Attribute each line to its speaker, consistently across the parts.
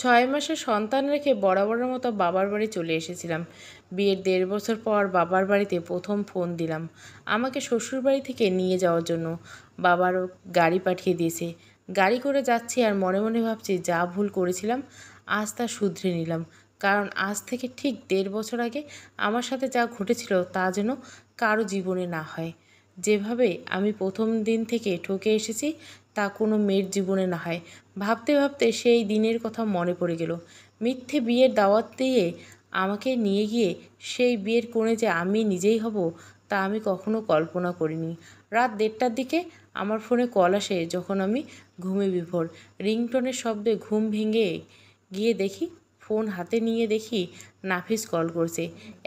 Speaker 1: 6 মাসের সন্তান রেখে বরাবরের মতো বাবার বাড়ি চলে এসেছিলাম। বিয়ের 1.5 বছর পর বাবার বাড়িতে প্রথম ফোন দিলাম আমাকে শ্বশুরবাড়ি থেকে নিয়ে যাওয়ার জন্য। বাবারও গাড়ি পাঠিয়ে দিয়েছে। গাড়ি করে যাচ্ছি আর মনে মনে ভাবছি যা ভুল করেছিলাম আজ তা শুধরে নিলাম। কারণ আজ থেকে ঠিক 1.5 বছর আগে আমার সাথে যা ঘটেছিল তা যেন কারো জীবনে না হয়। যেভাবে আমি প্রথম দিন থেকে ঠকে এসেছি তা কোনো মেয়ের জীবনে না হয়। ভাবতে ভাবতে সেই দিনের কথা মনে পড়ে গেল। মিথ্যে বিয়ের দাওয়াত দিয়ে আমাকে নিয়ে গিয়ে সেই বিয়ের কোণে যে আমি নিজেই হব তা আমি কখনো কল্পনা করিনি। রাত 1:30টার দিকে আমার ফোনে কল আসে যখন আমি ঘুমে বিভোর। রিংটোনের শব্দে ঘুম ভেঙে গিয়ে দেখি, ফোন হাতে নিয়ে দেখি নাফিস কল করছে।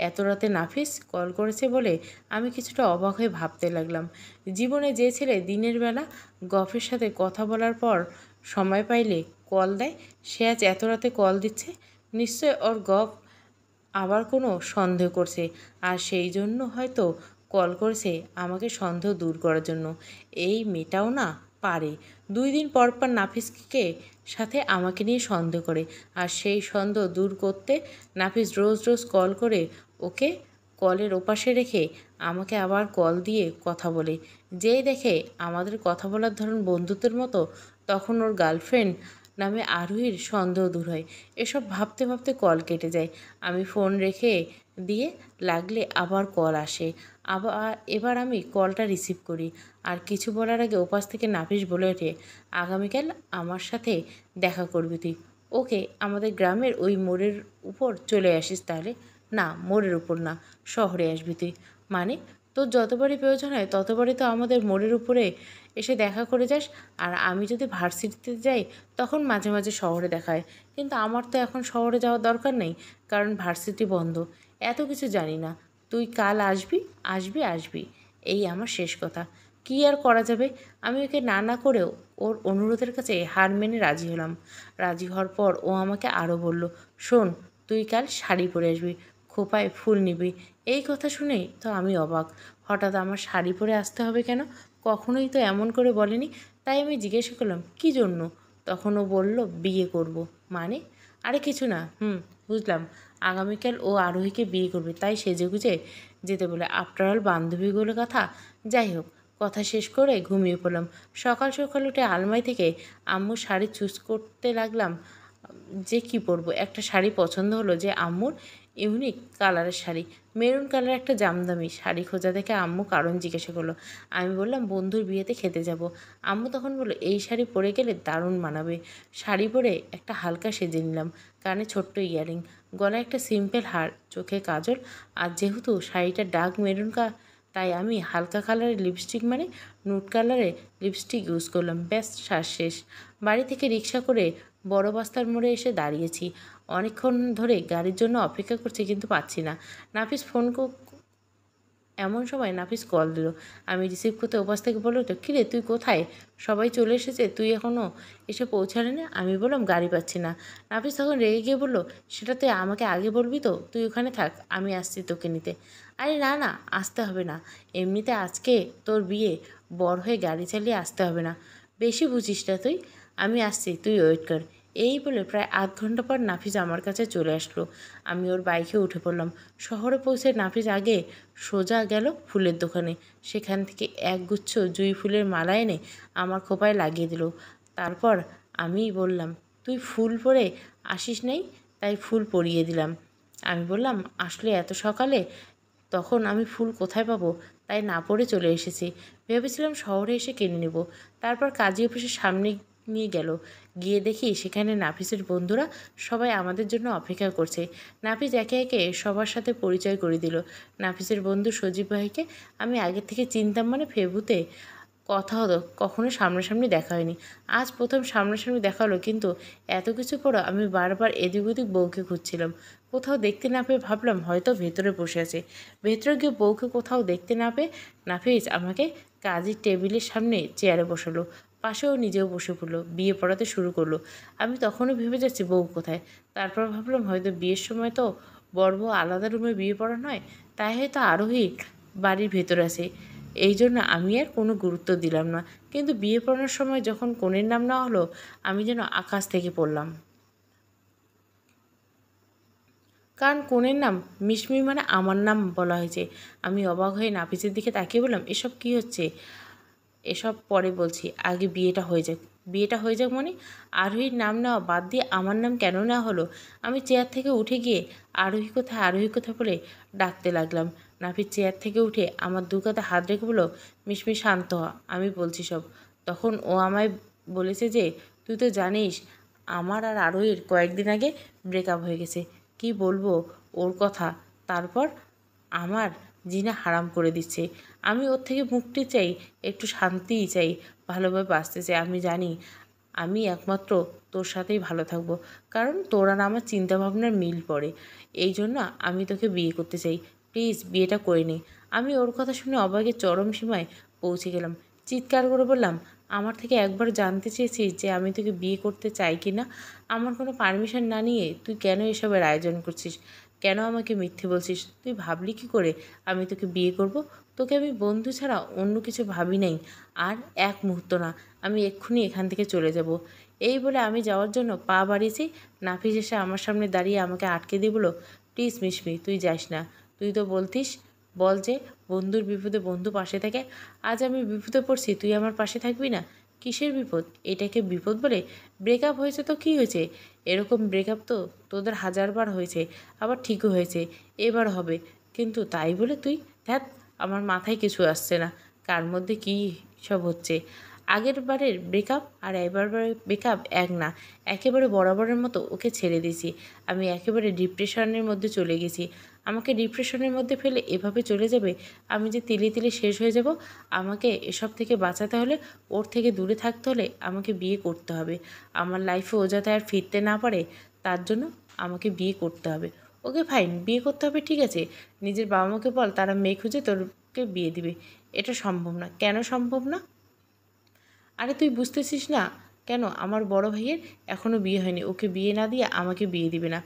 Speaker 1: এত রাতে নাফিস কল করেছে বলে আমি কিছুটা অবাক হয়ে ভাবতে লাগলাম। জীবনে যে ছেলে দিনের বেলা গফের সাথে কথা বলার পর সময় পাইলে কল দেয়, সে আজ এত রাতে কল দিচ্ছে। নিশ্চয় ওর গফ আবার কোনো সন্দেহ করছে, আর সেই জন্য হয়তো কল করেছে আমাকে সন্দেহ দূর করার জন্য। এই মেয়েটাও না পারে 2 দিন পর পর নাফিসকে সাথে আমাকে নিয়ে সন্দেহ করে, আর সেই সন্দেহ দূর করতে নাফিস রোজ রোজ কল করে ওকে কলের ওপাশে রেখে আমাকে আবার কল দিয়ে কথা বলে। যেই দেখে আমাদের কথা বলার ধরন বন্ধুত্বের মতো, তখন ওর গার্লফ্রেন্ড নামে আরোহীর সন্দেহ দূর হয়। এসব ভাবতে ভাবতে কল কেটে যায়। আমি ফোন রেখে দিয়ে লাগলে আবার কল আসে। এবার আমি কলটা রিসিভ করি। আর কিছু বলার আগে ওপাশ থেকে নাফিস বলে ওঠে, আগামীকাল আমার সাথে দেখা করবি তুই। ওকে, আমাদের গ্রামের ওই মোড়ের উপর চলে আসিস তাহলে। না, মোড়ের উপর না, শহরে আসবি তুই। মানে? তোর যতবারই প্রয়োজন হয় ততবারই তো আমাদের মোড়ের উপরে এসে দেখা করে যাস। আর আমি যদি ভার্সিটিতে যাই তখন মাঝে মাঝে শহরে দেখা হয়। কিন্তু আমার তো এখন শহরে যাওয়ার দরকার নেই, কারণ ভার্সিটি বন্ধ। এত কিছু জানি না। তুই কাল আসবি, আসবি, আসবি। এই আমার শেষ কথা। কী আর করা যাবে? আমি ওকে না না করেও ওর অনুরোধের কাছে হার মেনে রাজি হলাম। রাজি হওয়ার পর ও আমাকে আরও বলল, শোন, তুই কাল শাড়ি পরে আসবি, খোঁপায় ফুল নিবি। এই কথা শুনেই তো আমি অবাক। হঠাৎ আমার শাড়ি পরে আসতে হবে কেন? কখনোই তো এমন করে বলেনি। তাই আমি জিজ্ঞাসা করলাম, কী জন্য? তখন ও বলল, বিয়ে করব। মানে? আরে কিছু না, বুঝলাম। আগামীকাল ও আরোহীকে বিয়ে করবে, তাই সেজেগুজে যেতে বলে। আফটার অল বান্ধবীগুলো কথা। যাই হোক, কথা শেষ করে ঘুমিয়ে পড়লাম। সকাল সকাল উঠে আলমারি থেকে আম্মুর শাড়ি চুজ করতে লাগলাম যে কি পরবো। একটা শাড়ি পছন্দ হলো, যে আম্মুর ইউনিক কালারের শাড়ি, মেরুন কালার একটা জামদামি শাড়ি। খোঁজা দেখে আম্মু কারণ জিজ্ঞাসা করলো। আমি বললাম, বন্ধুর বিয়েতে খেতে যাব। আম্মু তখন বললো, এই শাড়ি পরে গেলে দারুণ মানাবে। শাড়ি পরে একটা হালকা সেজে নিলাম। কানে ছোট্ট ইয়ারিং, গলায় একটা সিম্পল হার, চোখে কাজল। আর যেহেতু শাড়িটা ডার্ক মেরুন তাই আমি হালকা কালারের লিপস্টিক, মানে নুড কালারের লিপস্টিক ইউজ করলাম। ব্যাস, শ্বাস শেষ। বাড়ি থেকে রিক্সা করে বড় বাস্তার মোড়ে এসে দাঁড়িয়েছি। অনেকক্ষণ ধরে গাড়ির জন্য অপেক্ষা করছি, কিন্তু পাচ্ছি না। নাফিস ফোন এমন সময় নাফিস কল দিল। আমি রিসিভ করতে ওপাশ থেকে বলে উঠল, কিরে তুই কোথায়? সবাই চলে এসেছে, তুই এখনও এসে পৌঁছালি না? আমি বললাম, গাড়ি পাচ্ছি না। নাফিস তখন রেগে গিয়ে বলল, সেটা তুই আমাকে আগে বলবি তো? তুই ওখানে থাক, আমি আসছি তোকে নিতে। আরে না না, আসতে হবে না। এমনিতে আজকে তোর বিয়ে, বর হয়ে গাড়ি চালিয়ে আসতে হবে না। বেশি বুঝিস না তুই। আমি আসছি, তুই ওয়েট কর। এই বলে প্রায় আধ ঘন্টা পর নাফিস আমার কাছে চলে আসলো। আমি ওর বাইকে উঠে পড়লাম। শহরে পৌঁছে নাফিস আগে সোজা গেল ফুলের দোকানে। সেখান থেকে একগুচ্ছ জুঁই ফুলের মালা এনে আমার খোঁপায় লাগিয়ে দিল। তারপর আমি বললাম, তুই ফুল পরে আসিস নাই, তাই ফুল পরিয়ে দিলাম। আমি বললাম, আসলে এত সকালে তখন আমি ফুল কোথায় পাবো, তাই না পরে চলে এসেছি। ভেবেছিলাম শহরে এসে কিনে নেব। তারপর কাজী অফিসের সামনে নিয়ে গেল। গিয়ে দেখি সেখানে নাফিসের বন্ধুরা সবাই আমাদের জন্য অপেক্ষা করছে। নাফিস একে একে সবার সাথে পরিচয় করে দিল। নাফিসের বন্ধু সজীব ভাইকে আমি আগে থেকে চিনতাম, মানে ফেবুতে কথা হতো, কখনো সামনাসামনি দেখা হয়নি। আজ প্রথম সামনাসামনি দেখা হলো। কিন্তু এত কিছু পরও আমি বারবার এদিক ওদিক বউকে খুঁজছিলাম। কোথাও দেখতে না পেয়ে ভাবলাম হয়তো ভেতরে বসে আছে। ভেতরে গিয়ে বউকে কোথাও দেখতে না পেয়ে নাফিস আমাকে কাজের টেবিলের সামনে চেয়ারে বসালো। পাশেও নিজেও বসে পড়লো, বিয়ে পড়াতে শুরু করলো। আমি তখনও ভেবে যাচ্ছি বউ কোথায়। তারপর ভাবলাম হয়তো বিয়ের সময় তো বর বউ আলাদা রুমে বিয়ে পড়া নয়, তাই হয়তো আরোহী বাড়ির ভেতর আছে। এই জন্য আমি আর কোনো গুরুত্ব দিলাম না। কিন্তু বিয়ে পড়ানোর সময় যখন কনের নাম নেওয়া হলো, আমি যেন আকাশ থেকে পড়লাম। কারণ কনের নাম মিশমি মানে আমার নাম বলা হয়েছে। আমি অবাক হয়ে নাফিসের দিকে তাকিয়ে বললাম, এসব কি হচ্ছে? এসব পরে বলছি, আগে বিয়েটা হয়ে যাক। বিয়েটা হয়ে যাক মানে? আরোহীর নাম নেওয়া বাদ দিয়ে আমার নাম কেন নেওয়া হলো? আমি চেয়ার থেকে উঠে গিয়ে আরোহী কোথায় বলে ডাকতে লাগলাম। নাফিস চেয়ার থেকে উঠে আমার দু কাঁধে হাত রেখে বলল, মিশমি শান্ত হ, আমি বলছি সব। তখন ও আমায় বলেছে যে, তুই তো জানিস আমার আর আরোহীর কয়েকদিন আগে ব্রেকআপ হয়ে গেছে। কি বলবো ওর কথা। তারপর আমার জিনা হারাম করে দিচ্ছে। আমি ওর থেকে মুক্তি চাই, একটু শান্তিই চাই, ভালোভাবে বাঁচতে চাই। আমি জানি আমি একমাত্র তোর সাথেই ভালো থাকবো, কারণ তোর আর আমার চিন্তাভাবনার মিল পড়ে। এই জন্য আমি তোকে বিয়ে করতে চাই। প্লিজ বিয়েটা করে নে। আমি ওর কথা শুনে অবাকের চরম সীমায় পৌঁছে গেলাম। চিৎকার করে বললাম, আমার থেকে একবার জানতে চেয়েছিস যে আমি তোকে বিয়ে করতে চাই কি না? আমার কোনো পারমিশন না নিয়ে তুই কেন এসবের আয়োজন করছিস? কেন আমাকে মিথ্যে বলছিস? তুই ভাবলি কি করে আমি তোকে বিয়ে করব? তোকে আমি বন্ধু ছাড়া অন্য কিছু ভাবি নাই। আর এক মুহূর্ত না, আমি এক্ষুনি এখান থেকে চলে যাব। এই বলে আমি যাওয়ার জন্য পা বাড়িয়েছি। নাফিস এসে আমার সামনে দাঁড়িয়ে আমাকে আটকে দিয়ে বলল, প্লিজ মিশমি, তুই যাস না। তুই তো বলতিস, বল যে বন্ধুর বিপদে বন্ধু পাশে থাকে। আজ আমি বিপদে পড়ছি, তুই আমার পাশে থাকবি না? কিসের বিপদ? এটাকে বিপদ বলে? ব্রেকআপ হয়েছে তো কী হয়েছে? এরকম ব্রেকআপ তো তোদের হাজারবার হয়েছে, আবার ঠিকও হয়েছে, এবার হবে। কিন্তু তাই বলে তুই? ধ্যাত, আমার মাথায় কিছু আসছে না। কার মধ্যে কী সব হচ্ছে? আগের বারের ব্রেকআপ আর এবারবারের ব্রেকআপ এক না। একেবারে বরাবরের মতো ওকে ছেড়ে দিয়েছি। আমি একেবারে ডিপ্রেশনের মধ্যে চলে গেছি। আমাকে ডিপ্রেশনের মধ্যে ফেলে এভাবে চলে যাবে? আমি যে তিলে তিলে শেষ হয়ে যাব। আমাকে এসব থেকে বাঁচাতে হলে, ওর থেকে দূরে থাকতে হলে আমাকে বিয়ে করতে হবে। আমার লাইফে ও যাতে আর ফিরতে না পারে, তার জন্য আমাকে বিয়ে করতে হবে। ওকে ফাইন, বিয়ে করতে হবে, ঠিক আছে। নিজের বাবা মাকে বল, তারা মেয়ে খুঁজে তোরকে বিয়ে দিবে। এটা সম্ভব না। কেন সম্ভব না? আরে তুই বুঝতেছিস না কেন? আমার বড় ভাইয়ের এখনও বিয়ে হয়নি। ওকে বিয়ে না দিয়ে আমাকে বিয়ে দিবে না।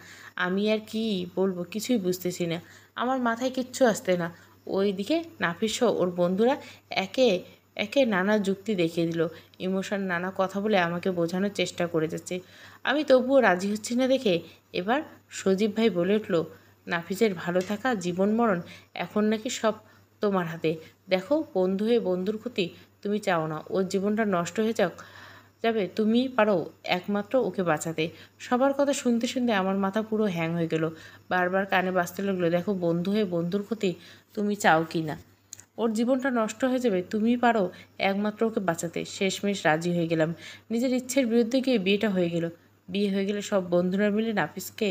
Speaker 1: আমি আর কি বলবো কিছুই বুঝতেছি না। আমার মাথায় কিচ্ছু আসছে না। ওইদিকে নাফিস সহ ওর বন্ধুরা একে একে নানা যুক্তি দেখিয়ে দিল। ইমোশন নানা কথা বলে আমাকে বোঝানোর চেষ্টা করে যাচ্ছে। আমি তবুও রাজি হচ্ছি না দেখে এবার সজীব ভাই বলে উঠল, নাফিসের ভালো থাকা জীবন মরণ এখন নাকি সব তোমার হাতে। দেখো, বন্ধু হয়ে বন্ধুর ক্ষতি তুমি চাও না। ওর জীবনটা নষ্ট হয়ে যাবে, তুমিই পারো একমাত্র ওকে বাঁচাতে। সবার কথা শুনতে শুনতে আমার মাথা পুরো হ্যাং হয়ে গেল। বারবার কানে বাজতে লাগলো, দেখো, বন্ধু হয়ে বন্ধুর ক্ষতি তুমি চাও কি না? ওর জীবনটা নষ্ট হয়ে যাবে, তুমিই পারো একমাত্র ওকে বাঁচাতে। শেষমেশ রাজি হয়ে গেলাম। নিজের ইচ্ছের বিরুদ্ধে গিয়ে বিয়েটা হয়ে গেল। বিয়ে হয়ে গেলে সব বন্ধুরা মিলে নাফিসকে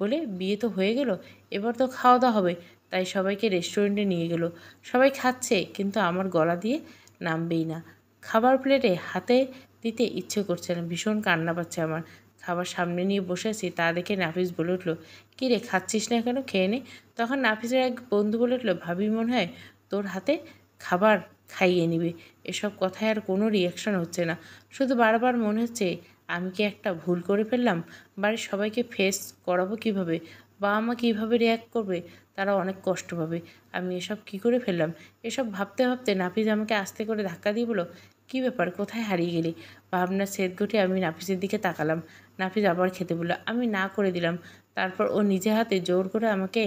Speaker 1: বলে, বিয়ে তো হয়ে গেল, এবার তো খাওয়া দাওয়া হবে। তাই সবাইকে রেস্টুরেন্টে নিয়ে গেল। সবাই খাচ্ছে, কিন্তু আমার গলা দিয়ে নামবেই না। খাবার প্লেটে হাতে দিতে ইচ্ছে করছে না, ভীষণ কান্না পাচ্ছে আমার। খাবার সামনে নিয়ে বসে আছি, তা দেখে নাফিস বলে উঠলো, কী রে, খাচ্ছিস না কেন? খেয়ে নে। তখন নাফিসের এক বন্ধু বলে উঠলো, ভাবি মনে হয় তোর হাতে খাবার খাইয়ে নিবে। এসব কথায় আর কোনো রিয়াকশন হচ্ছে না, শুধু বারবার মনে হচ্ছে আমি কি একটা ভুল করে ফেললাম? বাড়ির সবাইকে ফেস করাবো কীভাবে? বাবা মা কীভাবে রিয়াক্ট করবে? তারা অনেক কষ্ট পাবে। আমি এসব কি করে ফেললাম? এসব ভাবতে ভাবতে নাফিস আমাকে আস্তে করে ধাক্কা দিয়ে বলো, কী ব্যাপার, কোথায় হারিয়ে গেলি? ভাবনার ছেদ ঘটে আমি নাফিসের দিকে তাকালাম। নাফিস আবার খেতে বলল। আমি না করে দিলাম। তারপর ও নিজে হাতে জোর করে আমাকে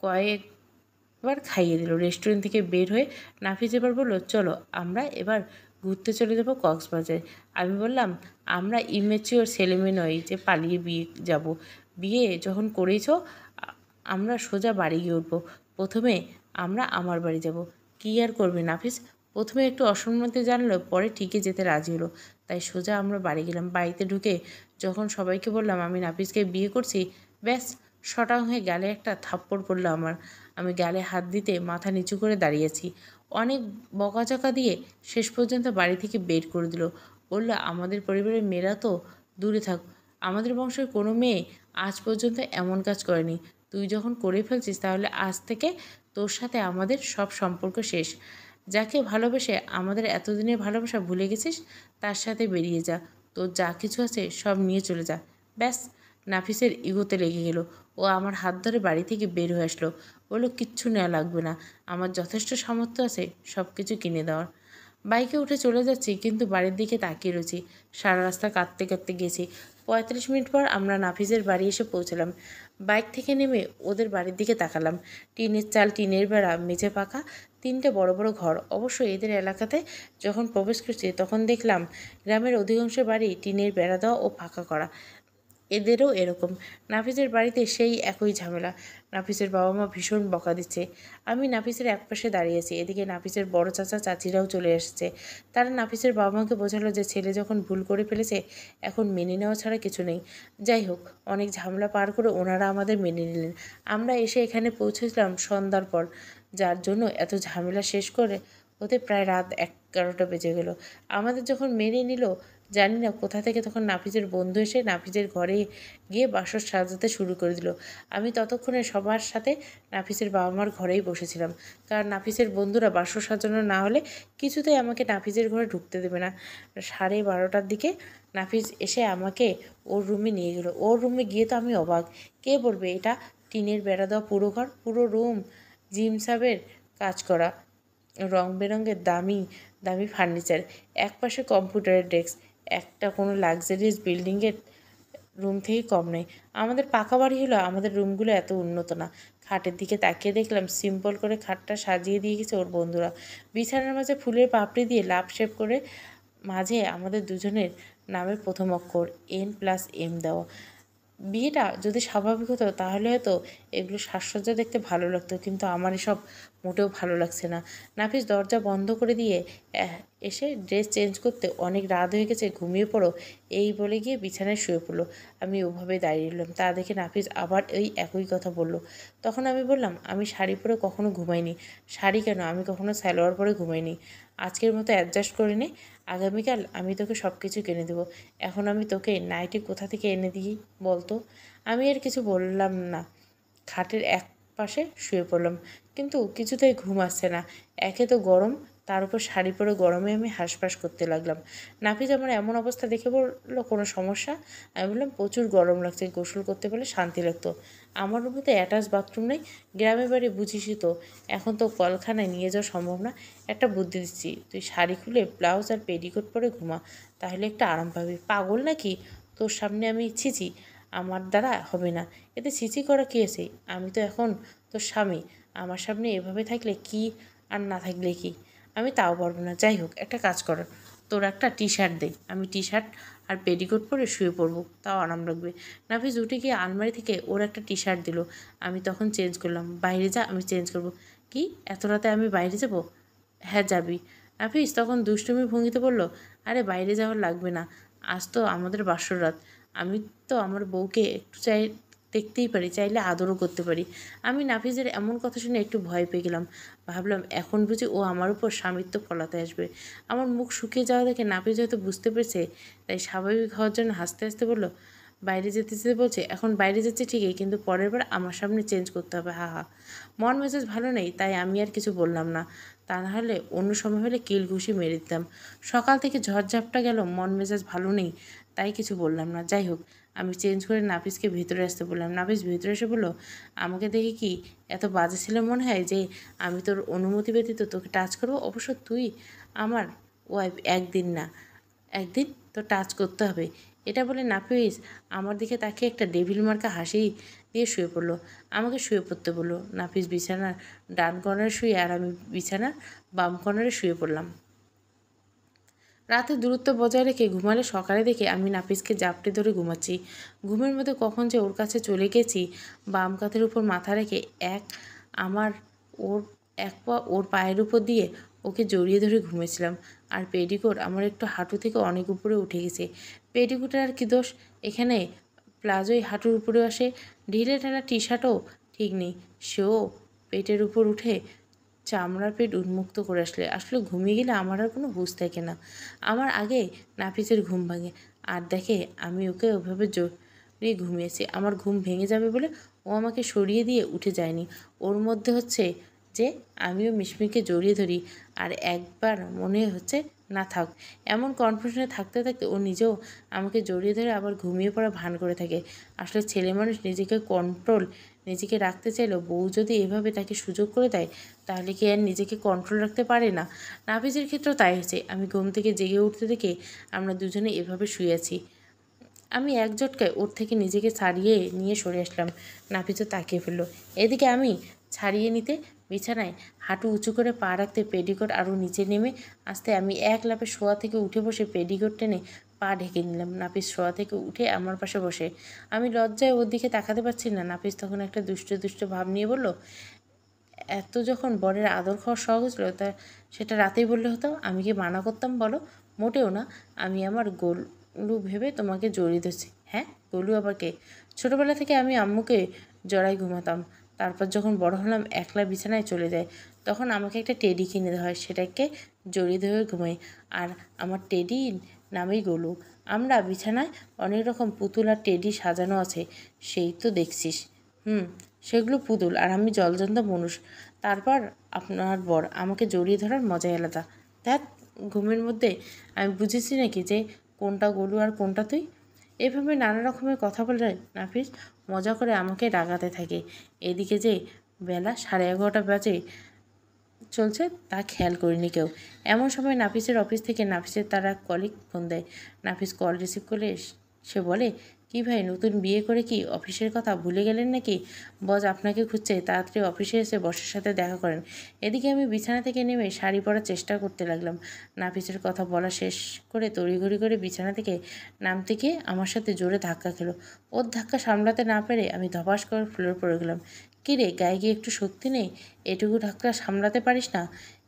Speaker 1: কয়েকবার খাইয়ে দিল। রেস্টুরেন্ট থেকে বের হয়ে নাফিস এবার বলল, চলো আমরা এবার ঘুরতে চলে যাব কক্সবাজার। আমি বললাম, আমরা ইমেচিওর ছেলেমেয়ে নই যে পালিয়ে বিয়ে যাব। বিয়ে যখন করেছ, আমরা সোজা বাড়ি গিয়ে উঠবো। প্রথমে আমরা আমার বাড়ি যাব। কী আর করবে নাফিস? প্রথমে একটু অসম্মতি জানলো, পরে ঠিকই যেতে রাজি হলো। তাই সোজা আমরা বাড়ি গেলাম। বাড়িতে ঢুকে যখন সবাইকে বললাম আমি নাফিসকে বিয়ে করছি, ব্যাস শটাং হয়ে গালে একটা থাপ্পড় পড়লো আমার। আমি গালে হাত দিতে মাথা নিচু করে দাঁড়িয়েছি। অনেক বকাঝকা দিয়ে শেষ পর্যন্ত বাড়ি থেকে বের করে দিল। বলল, আমাদের পরিবারের মেয়েরা তো দূরে থাক, আমাদের বংশের কোনো মেয়ে আজ পর্যন্ত এমন কাজ করেনি। তুই যখন করে ফেলছিস, তাহলে আজ থেকে তোর সাথে আমাদের সব সম্পর্ক শেষ। যাকে ভালোবেসে আমাদের এতদিনের ভালোবাসা ভুলে গেছিস, তার সাথে বেরিয়ে যা। তোর যা কিছু আছে সব নিয়ে চলে যা। ব্যাস। নাফিসের ইগোতে লেগে গেল। ও আমার হাত ধরে বাড়ি থেকে বের হয়ে আসলো। বললো, কিচ্ছু নেওয়া লাগবে না, আমার যথেষ্ট সামর্থ্য আছে সব কিছু কিনে দেওয়ার। বাইকে উঠে চলে যাচ্ছি, কিন্তু বাড়ির দিকে তাকিয়ে রয়েছি। সারা রাস্তা কাঁদতে কাঁদতে গেছি। 45 মিনিট পর আমরা নাফিজের বাড়ি এসে পৌঁছালাম। বাইক থেকে নেমে ওদের বাড়ির দিকে তাকালাম। টিনের চাল, টিনের বেড়া, মেঝে পাকা, 3টে বড় বড় ঘর। অবশ্য এদের এলাকাতে যখন প্রবেশ করছি তখন দেখলাম গ্রামের অধিকাংশ বাড়ি টিনের বেড়া দেওয়া ও পাকা করা। এদেরও এরকম। নাফিসের বাড়িতে সেই একই ঝামেলা। নাফিসের বাবা মা ভীষণ বকা দিচ্ছে। আমি নাফিসের একপাশে দাঁড়িয়ে আছি। এদিকে নাফিসের বড় চাচা চাচিরাও চলে এসেছে। তারা নাফিসের বাবা মাকে বোঝালো যে ছেলে যখন ভুল করে ফেলেছে এখন মেনে নেওয়া ছাড়া কিছু নেই। যাই হোক, অনেক ঝামেলা পার করে ওনারা আমাদের মেনে নিলেন। আমরা এসে এখানে পৌঁছেছিলাম সন্ধ্যার পর, যার জন্য এত ঝামেলা শেষ করে হতে প্রায় রাত 11টা বেজে গেল। আমাদের যখন মেনে নিল, জানি না কোথা থেকে তখন নাফিজের বন্ধু এসে নাফিজের ঘরে গিয়ে বাসর সাজাতে শুরু করে দিল। আমি ততক্ষণে সবার সাথে নাফিসের বাবা মার ঘরেই বসেছিলাম, কারণ নাফিসের বন্ধুরা বাসর সাজানো না হলে কিছুতেই আমাকে নাফিজের ঘরে ঢুকতে দেবে না। 12:30টার দিকে নাফিজ এসে আমাকে ওর রুমে নিয়ে গেল। ওর রুমে গিয়ে তো আমি অবাক। কে বলবে এটা টিনের বেড়া দেওয়া পুরো ঘর, পুরো রুম জিম সাবের কাজ করা, রং বেরঙের দামি দামি ফার্নিচার, একপাশে কম্পিউটারের ডেস্ক। একটা কোনো লাক্সারিয়াস বিল্ডিংয়ের রুম থেকে কম নেই। আমাদের পাকা বাড়ি হলো আমাদের রুমগুলো এত উন্নত না। খাটের দিকে তাকিয়ে দেখলাম সিম্পল করে খাটটা সাজিয়ে দিয়ে গেছে ওর বন্ধুরা। বিছানার মাঝে ফুলের পাপড়ি দিয়ে লাভ শেপ করে, মাঝে আমাদের দুজনের নামের প্রথম অক্ষর N+M দেওয়া। বিয়েটা যদি স্বাভাবিক হতো তাহলে হয়তো এগুলো সাজসজ্জা দেখতে ভালো লাগতো, কিন্তু আমার এসব মোটেও ভালো লাগছে না। নাফিস দরজা বন্ধ করে দিয়ে এসে ড্রেস চেঞ্জ করতে, অনেক রাত হয়ে গেছে, ঘুমিয়ে পড়ো এই বলে গিয়ে বিছানায় শুয়ে পড়লো। আমি ওভাবে দাঁড়িয়ে রইলাম। তা দেখে নাফিস আবার ওই একই কথা বলল। তখন আমি বললাম, আমি শাড়ি পরে কখনো ঘুমাইনি। শাড়ি কেন, আমি কখনো সালোয়ার পরে ঘুমাইনি। আজকের মতো অ্যাডজাস্ট করে নে, আগামীকাল আমি তোকে সব কিছু কিনে দেবো। এখন আমি তোকে নাইটি কোথা থেকে এনে দিই বলতো? আমি আর কিছু বললাম না, খাটের এক পাশে শুয়ে পড়লাম। কিন্তু কিছুতেই ঘুম আসছে না। একে তো গরম, তার উপর শাড়ি পরে গরমে আমি হাঁসফাঁস করতে লাগলাম। নাফিজ আমার এমন অবস্থা দেখে বললো, কোনো সমস্যা? আমি বললাম, প্রচুর গরম লাগছে, গোসল করতে পারলে শান্তি লাগতো। আমার রুমে তো অ্যাটাচ বাথরুম নেই। গ্রামের বাড়ি বুঝিসই তো, এখন তো কলখানায় নিয়ে যাওয়া সম্ভব না। একটা বুদ্ধি দিচ্ছি, তুই শাড়ি খুলে ব্লাউজ আর পেটিকোট পরে ঘুমা, তাহলে একটা আরাম পাবি। পাগল নাকি? তোর সামনে আমি ছিছি? আমার দ্বারা হবে না। এতে ছিছি করা কী আছে? আমি তো এখন তোর স্বামী। আমার সামনে এভাবে থাকলে কি, আর না থাকলে কি? আমি তাও পারবো না। যাই হোক, একটা কাজ কর, তোর একটা টি-শার্ট দে, আমি টি-শার্ট আর পেটিকোট পরে শুয়ে পড়বো, তাও আরাম লাগবে। নাফিস উঠে গিয়ে আলমারি থেকে ওর একটা টি-শার্ট দিল। আমি তখন চেঞ্জ করলাম। বাইরে যা, আমি চেঞ্জ করব। কি, এত রাতে আমি বাইরে যাব? হ্যাঁ যাবি। নাফিস তখন দুষ্টুমি ভঙ্গিতে বলল, আরে বাইরে যাওয়ার লাগবে না, আজ তো আমাদের বাসর রাত। আমি তো আমার বউকে একটু দেখতেই পারি, চাইলে আদরও করতে পারি। আমি নাফিজের এমন কথা শুনে একটু ভয় পেয়ে গেলাম। ভাবলাম এখন বুঝি ও আমার উপর স্বামিত্ব ফলাতে আসবে। আমার মুখ শুকিয়ে যাওয়া দেখে নাফিজ হয়তো বুঝতে পেরেছে, তাই স্বাভাবিক হওয়ার জন্য হাসতে হাসতে বলল, বাইরে যেতে যেতে বলছে, এখন বাইরে যাচ্ছে ঠিকই, কিন্তু পরের বার আমার সামনে চেঞ্জ করতে হবে। হা হা। মন মেজাজ ভালো নেই, তাই আমি আর কিছু বললাম না। তা না হলে অন্য সময় হলে কিল ঘুষি মেরে দিতাম। সকাল থেকে ঝড়ঝাপটা গেল, মন মেজাজ ভালো নেই, তাই কিছু বললাম না। যাই হোক, আমি চেঞ্জ করে নাফিসকে ভিতরে আসতে বললাম। নাফিস ভিতরে এসে বলল, আমাকে দেখে কি এত বাজে ছিল মনে হয় যে আমি তোর অনুমতি ব্যতীত তোকে টাচ করবো? অবশ্য তুই আমার ওয়াইফ, একদিন না একদিন তো টাচ করতে হবে। এটা বলে নাফিস আমার দিকে তাকিয়ে একটা ডেভিল মার্কা হাসি দিয়ে শুয়ে পড়লো। আমাকে শুয়ে পড়তে বললো। নাফিস বিছানার ডান কর্নারে শুয়ে আর আমি বিছানার বাম কর্নারে শুয়ে পড়লাম। রাতে দূরত্ব বজায় রেখে ঘুমালে সকালে দেখে আমি নাফিসকে জাপটে ধরে ঘুমাচ্ছি। ঘুমের মধ্যে কখন যে ওর কাছে চলে গেছি, বাম কাঁধের উপর মাথা রেখে আমার ওর এক পা ওর পায়ের উপর দিয়ে ওকে জড়িয়ে ধরে ঘুমিয়েছিলাম। আর পেডিকোট আমার একটু হাঁটু থেকে অনেক উপরে উঠে গেছে। পেডিকোটের আর কি দোষ, এখানে প্লাজোই হাঁটুর উপরে আসে, ঢিলে ঢালা টি শার্টও ঠিক নেই, সেও পেটের উপর উঠে চামড়ার পেট উন্মুক্ত করে আসলে ঘুমিয়ে গেলে আমার আর কোনো হুঁশ থাকে না। আমার আগে নাফিসের ঘুম ভাঙে, আর দেখে আমি ওকে ওভাবে জড়িয়ে ঘুমিয়েছি। আমার ঘুম ভেঙে যাবে বলে ও আমাকে সরিয়ে দিয়ে উঠে যায়নি। ওর মধ্যে হচ্ছে যে আমিও মিশমিকে জড়িয়ে ধরি, আর একবার মনে হচ্ছে না থাক। এমন কনফিউশনে থাকতে থাকতে ও নিজেও আমাকে জড়িয়ে ধরে আবার ঘুমিয়ে পড়া ভান করে থাকে। আসলে ছেলে মানুষ নিজেকে রাখতে চাইলেও বউ যদি এভাবে তাকে সুযোগ করে দেয়, তাহলে কি আর নিজেকে কন্ট্রোল রাখতে পারে না? নাফিজের ক্ষেত্রেও তাই হয়েছে। আমি ঘুম থেকে জেগে উঠতে দেখে আমরা দুজনে এভাবে শুয়ে আছি। আমি এক ঝটকায় ওর থেকে নিজেকে ছাড়িয়ে নিয়ে সরে আসলাম। নাফিসও তাকিয়ে ফেললো। এদিকে আমি ছাড়িয়ে নিতে বিছানায় হাঁটু উঁচু করে পা রাখতে পেডিকোট আরও নিচে নেমে আসতে আমি এক লাফে শোয়া থেকে উঠে বসে পেডিকোট টেনে পা ঢেকে নিলাম। নাফিস শোয়া থেকে উঠে আমার পাশে বসে। আমি লজ্জায় ওর দিকে তাকাতে পারছি না। নাফিস তখন একটা দুষ্ট দুষ্ট ভাব নিয়ে বলল, এত যখন বরের আদর খাওয়ার শখ হয়েছিল তা সেটা রাতেই বললে হতো। আমি কি মানা করতাম বলো? মোটেও না। আমি আমার গোলু ভেবে তোমাকে জড়িয়ে ধরছি। হ্যাঁ, গোলু আবার কে? ছোটোবেলা থেকে আমি আম্মুকে জড়াই ঘুমাতাম। তারপর যখন বড় হলাম একলা বিছানায় চলে যায়, তখন আমাকে একটা টেডি কিনে দেওয়া হয়, সেটাকে জড়িয়ে ধরে ঘুমাই। আর আমার টেডি নামেই গোলু। আমরা বিছানায় অনেক রকম পুতুল আর টেডি সাজানো আছে, সেই তো দেখছিস। সেগুলো পুতুল আর আমি জলজন্ত মানুষ। তারপর আপনার বর আমাকে জড়িয়ে ধরার মজাই আলাদা। ধ্যাত, ঘুমের মধ্যে আমি বুঝেছি নাকি যে কোনটা গোলু আর কোনটা তুই? এভাবে নানা রকমের কথা বলে নাফিস মজা করে আমাকে রাগাতে থাকে। এদিকে যে বেলা 11:30 বাজে চলছে তা খেয়াল করিনি কেউ। এমন সময় নাফিসের অফিস থেকে নাফিসের তার এক কলিগ ফোন দেয়। নাফিস কল রিসিভ করলে সে বলে, কি ভাই, নতুন বিয়ে করে কি অফিসের কথা ভুলে গেলেন নাকি? বস আপনাকে খুঁজছে, তাড়াতাড়ি অফিসে এসে বসের সাথে দেখা করেন। এদিকে আমি বিছানা থেকে নেমে শাড়ি পরার চেষ্টা করতে লাগলাম। নাফিসের কথা বলা শেষ করে তড়িঘড়ি করে বিছানা থেকে নামতে গিয়ে আমার সাথে জোরে ধাক্কা খেলো। ওর ধাক্কা সামলাতে না পেরে আমি ধপাস করে ফ্লোরে পড়ে গেলাম। কী রে, গায়ে গিয়ে একটু শক্তি নেই? এটুকু ধাক্কা সামলাতে পারিস না?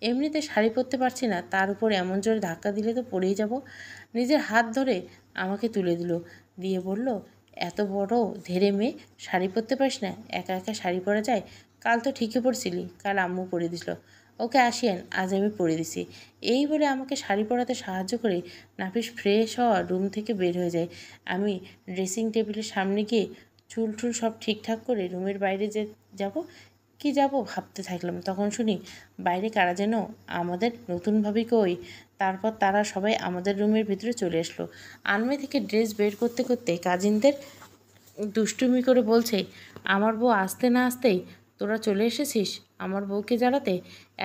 Speaker 1: এমনিতে শাড়ি পরতে পারছি না, তার উপর এমন জোরে ধাক্কা দিলে তো পড়েই যাব। নিজের হাত ধরে আমাকে তুলে দিল, দিয়ে বলল, এত বড় ধেড়ে মেয়ে, শাড়ি পরতে পারিস না? একা একা শাড়ি পরা যায়? কাল তো ঠিকই পরছিলি, কাল আম্মু পরে দিছিল। ওকে আসিয়েন, আজ আমি পরে দিছি। এই বলে আমাকে শাড়ি পরাতে সাহায্য করে নাফিস ফ্রেশ হওয়া রুম থেকে বের হয়ে যায়। আমি ড্রেসিং টেবিলের সামনে গিয়ে চুল টুল সব ঠিকঠাক করে রুমের বাইরে যাব ভাবতে থাকলাম। তখন শুনি বাইরে কারা যেন আমাদের নতুন ভাবি কই। তারপর তারা সবাই আমাদের রুমের ভিতরে চলে আসলো। আলমারি থেকে ড্রেস বের করতে করতে কাজিনদের দুষ্টুমি করে বলছে, আমার বউ আসতে না আসতেই তোরা চলে এসেছিস আমার বউকে জ্বালাতে।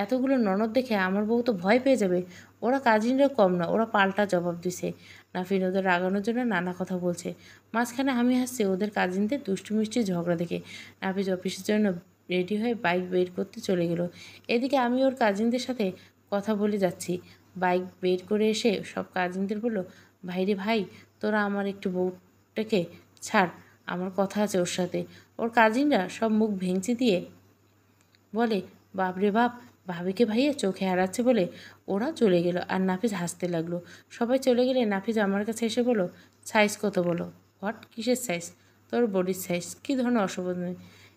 Speaker 1: এতগুলো ননদ দেখে আমার বউ তো ভয় পেয়ে যাবে। ওরা কাজিনরাও কম না, ওরা পাল্টা জবাব দিছে। নাফিন ওদের রাগানোর জন্য নানা কথা বলছে। মাঝখানে আমি হাসছি ওদের কাজিনদের দুষ্টু মিষ্টি ঝগড়া দেখে। নাফিস অফিসের জন্য রেডি হয়ে বাইক বের করতে চলে গেল। এদিকে আমি ওর কাজিনদের সাথে কথা বলে যাচ্ছি। বাইক বের করে এসে সব কাজিনদের বলল, ভাইরে ভাই, তোরা আমার একটু বউটাকে ছাড়, আমার কথা আছে ওর সাথে। ওর কাজিনরা সব মুখ ভেঙচি দিয়ে বলে, বাপরে বাপ, ভাবিকে ভাইয়া চোখে হারাচ্ছে বলে ওরা চলে গেল। আর নাফিস হাসতে লাগলো। সবাই চলে গেলে নাফিস আমার কাছে এসে বলো, সাইজ কত বলো? হোয়াট, কিসের সাইজ? তোর বডির সাইজ। কী ধরনের অসভ্যতামি?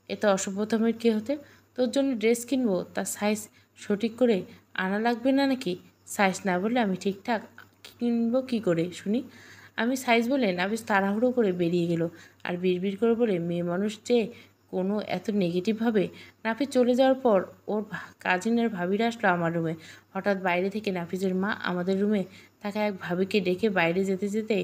Speaker 1: এত অসভ্যতামির কী হতে? তোর জন্য ড্রেস কিনবো, তার সাইজ সঠিক করে আনা লাগবে না নাকি? সাইজ না বললে আমি ঠিকঠাক কিনবো কী করে শুনি? আমি সাইজ বলে নাফিস তাড়াহুড়ো করে বেরিয়ে গেল। আর বিড়বিড় করে বলে, মেয়ে মানুষ যে কোনো এত নেগেটিভভাবে। নাফিস চলে যাওয়ার পর ওর কাজিনের ভাবিরা আসলো আমার রুমে। হঠাৎ বাইরে থেকে নাফিসের মা আমাদের রুমে থাকা এক ভাবিকে ডেকে বাইরে যেতে যেতে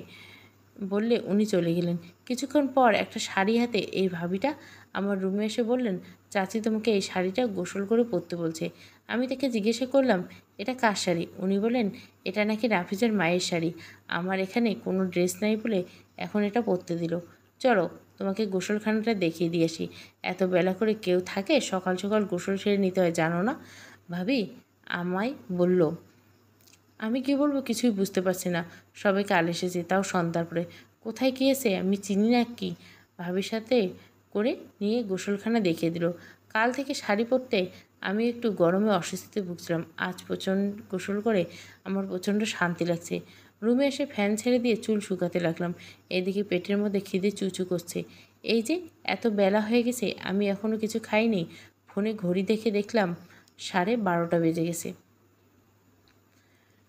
Speaker 1: বললে উনি চলে গেলেন। কিছুক্ষণ পর একটা শাড়ি হাতে এই ভাবিটা আমার রুমে এসে বললেন, চাচি তোমাকে এই শাড়িটা গোসল করে পরতে বলছে। আমি তাকে জিজ্ঞাসা করলাম, এটা কার শাড়ি? উনি বললেন, এটা নাকি নাফিসের মায়ের শাড়ি। আমার এখানে কোনো ড্রেস নাই বলে এখন এটা পরতে দিল। চলো তোমাকে গোসলখানাটা দেখিয়ে দিয়ে আসি। এত বেলা করে কেউ থাকে? সকাল সকাল গোসল সেরে নিতে হয়, জানো না? ভাবি আমায় বলল। আমি কি বলবো কিছুই বুঝতে পারছি না। সবাই কাল এসেছে, তাও সন্ধ্যার পরে। কোথায় গিয়েছে আমি চিনি না কি? ভাবির সাথে করে নিয়ে গোসলখানা দেখিয়ে দিল। কাল থেকে শাড়ি পরতে আমি একটু গরমে অস্বস্তিতে ভুগছিলাম। আজ গোসল করে আমার প্রচণ্ড শান্তি লাগছে। রুমে এসে ফ্যান ছেড়ে দিয়ে চুল শুকাতে লাগলাম। এদিকে পেটের মধ্যে খিদে চুচু করছে। এই যে এত বেলা হয়ে গেছে, আমি এখনও কিছু খাইনি। ফোনে ঘড়ি দেখে দেখলাম 12:30 বেজে গেছে।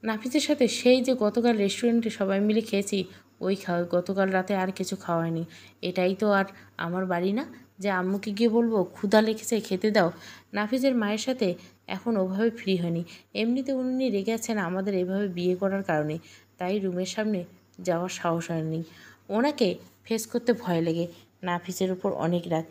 Speaker 1: নাফিসের সাথে সেই যে গতকাল রেস্টুরেন্টে সবাই মিলে খেয়েছি, ওই খাওয়া। গতকাল রাতে আর কিছু খাওয়া হয়নি। এটাই তো আর আমার বাড়ি না যে আম্মুকে গিয়ে বলবো ক্ষুধা লেগেছে খেতে দাও। নাফিসের মায়ের সাথে এখন ওভাবে ফ্রি হয়নি। এমনিতে উনি রেগে আছেন আমাদের এভাবে বিয়ে করার কারণে, তাই রুমের সামনে যাওয়ার সাহস হয়নি। ওনাকে ফেস করতে ভয় লেগে। নাফিসের উপর অনেক রাগ।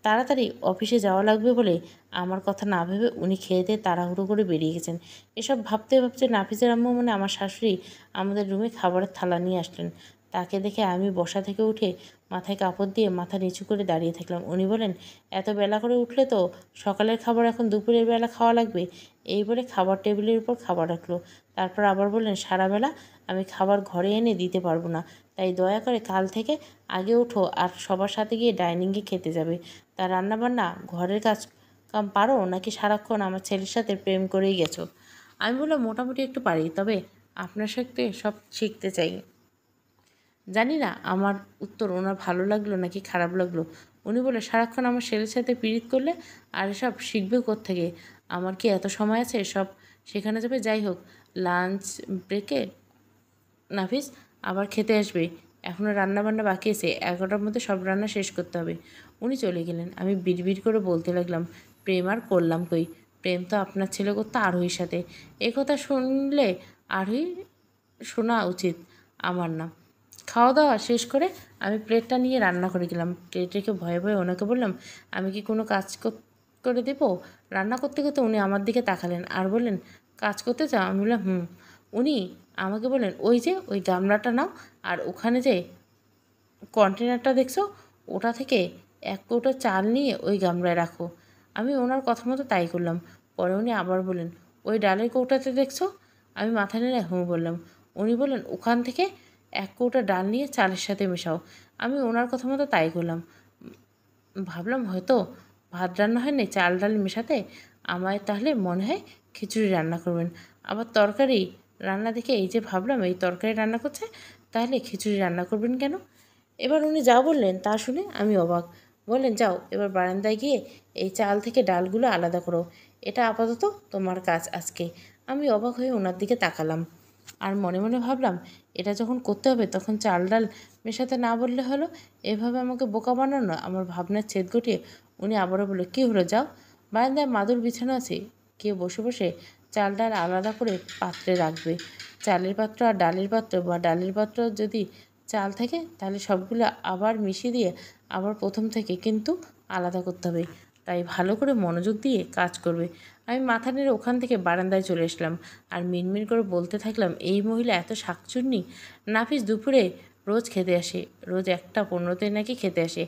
Speaker 1: তাড়াতাড়ি অফিসে যাওয়া লাগবে বলে আমার কথা না ভেবে উনি খেয়ে দিয়ে তাড়াহুড়ো করে বেরিয়ে গেছেন। এসব ভাবতে ভাবতে নাফিসের আম্মু মানে আমার শাশুড়ি আমাদের রুমে খাবারের থালা নিয়ে আসলেন। তাকে দেখে আমি বসা থেকে উঠে মাথায় কাপড় দিয়ে মাথা নিচু করে দাঁড়িয়ে থাকলাম। উনি বলেন, এত বেলা করে উঠলে তো সকালের খাবার এখন দুপুরের বেলা খাওয়া লাগবে। এই বলে খাবার টেবিলের উপর খাবার রাখলো। তারপর আবার বললেন, সারাবেলা আমি খাবার ঘরে এনে দিতে পারবো না, তাই দয়া করে কাল থেকে আগে ওঠো আর সবার সাথে গিয়ে ডাইনিংয়ে খেতে যাবে। তা রান্নাবান্না ঘরের কাজ কাম পারো নাকি সারাক্ষণ আমার ছেলের সাথে প্রেম করেই গেছো? আমি বললাম, মোটামুটি একটু পারি, তবে আপনার সাথে সব শিখতে চাই। জানি না আমার উত্তর ওনার ভালো লাগলো নাকি খারাপ লাগলো। উনি বলে, সারাক্ষণ আমার ছেলের সাথে পীড়িত করলে আর এসব শিখবে কোত্থেকে? আমার কি এত সময় আছে সব সেখানে যাবে? যাই হোক, লাঞ্চ ব্রেকে নাফিস আবার খেতে আসবে। এখনও রান্নাবান্না বাকি আছে, 11টার মধ্যে সব রান্না শেষ করতে হবে। উনি চলে গেলেন। আমি বিড়বিড় করে বলতে লাগলাম, প্রেম আর করলাম কই? প্রেম তো আপনার ছেলে করতো আরোহীর সাথে। এ কথা শুনলে আরোহী শোনা উচিত, আমার না। খাওয়া দাওয়া শেষ করে আমি প্লেটটা নিয়ে রান্না করে গেলাম। প্লেট রেখে ভয়ে ভয়ে ওনাকে বললাম, আমি কি কোনো কাজ করে দেবো? রান্না করতে করতে উনি আমার দিকে তাকালেন আর বললেন, কাজ করতে চাও? আমি বললাম, হুম। উনি আমাকে বললেন, ওই যে ওই গামলাটা নাও, আর ওখানে যে কন্টেনারটা দেখছো, ওটা থেকে 1 কৌটো চাল নিয়ে ওই গামলায় রাখো। আমি ওনার কথা মতো তাই করলাম। পরে উনি আবার বললেন, ওই ডালের কৌটাতে দেখছো? আমি মাথা নেড়ে হুঁ বললাম। উনি বললেন, ওখান থেকে 1 কৌটা ডাল নিয়ে চালের সাথে মেশাও। আমি ওনার কথা মতো তাই করলাম। ভাবলাম হয়তো ভাত রান্না হয়নি চাল ডাল মেশাতে, আমায় তাহলে মনে হয় খিচুড়ি রান্না করবেন। আবার তরকারি রান্না দেখে এই যে ভাবলাম এই তরকারি রান্না করছে, তাহলে খিচুড়ি রান্না করবেন কেন? এবার উনি যা বললেন তা শুনে আমি অবাক। বললেন, যাও এবার বারান্দায় গিয়ে এই চাল থেকে ডালগুলো আলাদা করো, এটা আপাতত তোমার কাজ আজকে। আমি অবাক হয়ে ওনার দিকে তাকালাম আর মনে মনে ভাবলাম, এটা যখন করতে হবে তখন চাল ডাল মেশাতে না বললে হলো। এভাবে আমাকে বোকা বানানো আমার ভাবনার ছেদ ঘটিয়ে উনি আবারও বলল, কী হলো, যাও। বারান্দায় মাদুর বিছানো আছে, কেউ বসে বসে চাল ডাল আলাদা করে পাত্রে রাখবে। চালের পাত্র আর ডালের পাত্র, বা ডালের পাত্র যদি চাল থাকে তাহলে সবগুলো আবার মিশিয়ে দিয়ে আবার প্রথম থেকে কিন্তু আলাদা করতে হবে। তাই ভালো করে মনোযোগ দিয়ে কাজ করবে। আমি মাথা নেড়ে ওখান থেকে বারান্দায় চলে আসলাম আর মিনমিন করে বলতে থাকলাম, এই মহিলা এত শাকচুন্নি। নাফিস দুপুরে রোজ খেতে আসে, রোজ 1টা 15তে নাকি খেতে আসে।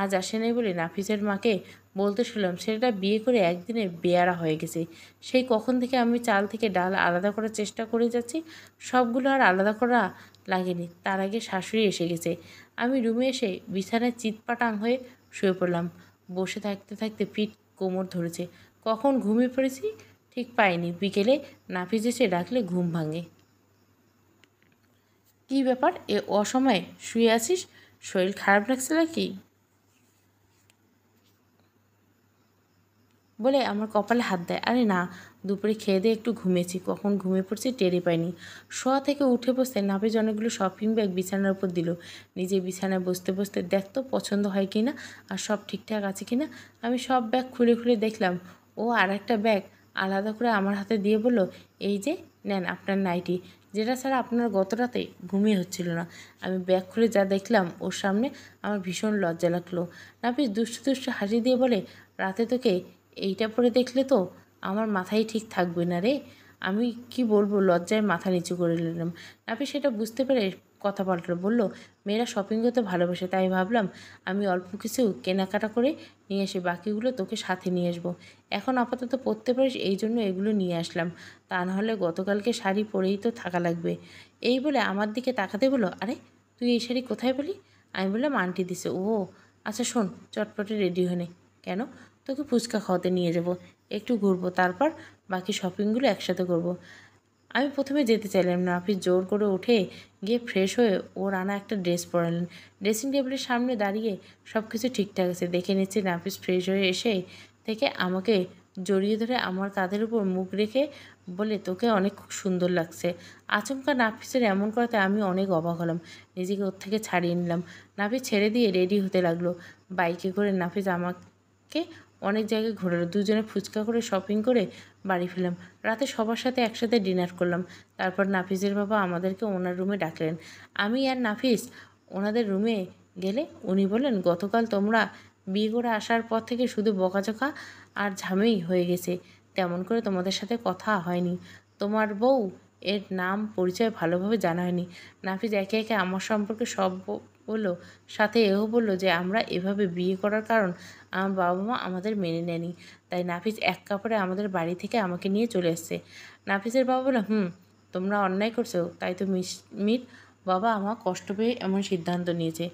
Speaker 1: আজ আসে নাই বলে নাফিসের মাকে বলতে শুনলাম, ছেলেটা বিয়ে করে একদিনে বেয়ারা হয়ে গেছে। সেই কখন থেকে আমি চাল থেকে ডাল আলাদা করার চেষ্টা করে যাচ্ছি, সবগুলো আর আলাদা করা লাগেনি। তার আগে শাশুড়ি এসে গেছে। আমি রুমে এসে বিছানায় চিৎপাটাং হয়ে শুয়ে পড়লাম। বসে থাকতে থাকতে পিঠ কোমর ধরেছে। কখন ঘুমিয়ে পড়েছি ঠিক পাইনি। বিকেলে নাফিস এসে ডাকলে ঘুম ভাঙে। কী ব্যাপার, এ অসময়ে শুয়ে আছিস? শরীর খারাপ লাগছে নাকি? বলে আমার কপালে হাত দেয়। আরে না, দুপুরে খেয়ে দিয়ে একটু ঘুমিয়েছি, কখন ঘুমিয়ে পড়ছি টেরই পাইনি। শোয়া থেকে উঠে বসতে নাফিস অনেকগুলো শপিং ব্যাগ বিছানার উপর দিল। নিজে বিছানায় বসতে বসতে, দেখতো পছন্দ হয় কি না আর সব ঠিকঠাক আছে কি না। আমি সব ব্যাগ খুলে খুলে দেখলাম। ও আর একটা ব্যাগ আলাদা করে আমার হাতে দিয়ে বলল, এই যে নেন আপনার নাইটি, যেটা ছাড়া আপনার গত রাতে ঘুমিয়ে হচ্ছিল না। আমি ব্যাগ খুলে যা দেখলাম ওর সামনে, আমার ভীষণ লজ্জা লাগলো। নাফিস দুষ্টু দুষ্টু হাসি দিয়ে বলে, রাতে তোকে এইটা পরে দেখলে তো আমার মাথায় ঠিক থাকবে না রে। আমি কি বলবো, লজ্জায় মাথা নিচু করে নিলাম। নাফিস সেটা বুঝতে পেরে কথা পাল্টালো, বলল, মেয়েরা শপিং করতে ভালোবাসে, তাই ভাবলাম আমি অল্প কিছু কেনাকাটা করে নিয়ে আসি, বাকিগুলো তোকে সাথে নিয়ে আসবো। এখন আপাতত পরতে পারিস এই জন্য এগুলো নিয়ে আসলাম, তা নাহলে গতকালকে শাড়ি পরেই তো থাকা লাগবে। এই বলে আমার দিকে তাকাতে বলল, আরে তুই এই শাড়ি কোথায় পেলি? আমি বললাম, আন্টি দিছে। ও আচ্ছা, শোন, চটপটে রেডি হয়ে নে। কেন? তোকে ফুচকা খাওয়াতে নিয়ে যাব, একটু ঘুরবো, তারপর বাকি শপিংগুলো একসাথে করব। আমি প্রথমে যেতে চাইলাম না। নাফিস জোর করে উঠে গিয়ে ফ্রেশ হয়ে ওর আনা একটা ড্রেস পরালেন। ড্রেসিং টেবিলের সামনে দাঁড়িয়ে সব কিছু ঠিকঠাক আছে দেখে নিচ্ছে। নাফিস ফ্রেশ হয়ে এসে থেকে আমাকে জড়িয়ে ধরে আমার কাঁধের উপর মুখ রেখে বলে, তোকে অনেক সুন্দর লাগছে। আচমকা নাফিসের এমন করাতে আমি অনেক অবাক হলাম। নিজেকে ওর থেকে ছাড়িয়ে নিলাম। নাফিস ছেড়ে দিয়ে রেডি হতে লাগলো। বাইকে করে নাফিস আমাকে অনেক জায়গায় ঘোরালো। দুজনে ফুচকা করে শপিং করে বাড়ি ফিরলাম। রাতে সবার সাথে একসাথে ডিনার করলাম। তারপর নাফিসের বাবা আমাদেরকে ওনার রুমে ডাকলেন। আমি আর নাফিস ওনাদের রুমে গেলে উনি বললেন, গতকাল তোমরা বিয়ে করে আসার পর থেকে শুধু বকাঝকা আর ঝামেই হয়ে গেছে, তেমন করে তোমাদের সাথে কথা হয়নি। তোমার বউ এর নাম পরিচয় ভালোভাবে জানা হয়নি। নাফিজ একে একে আমার সম্পর্কে সব বললো, সাথে এও বললো যে আমরা এভাবে বিয়ে করার কারণ আমার বাবা মা আমাদের মেনে নেয়নি, তাই নাফিজ এক কাপড়ে আমাদের বাড়ি থেকে আমাকে নিয়ে চলে এসছে। নাফিজের বাবা বললো, তোমরা অন্যায় করছো, তাই তো মির বাবা আমার কষ্ট পেয়ে এমন সিদ্ধান্ত নিয়েছে।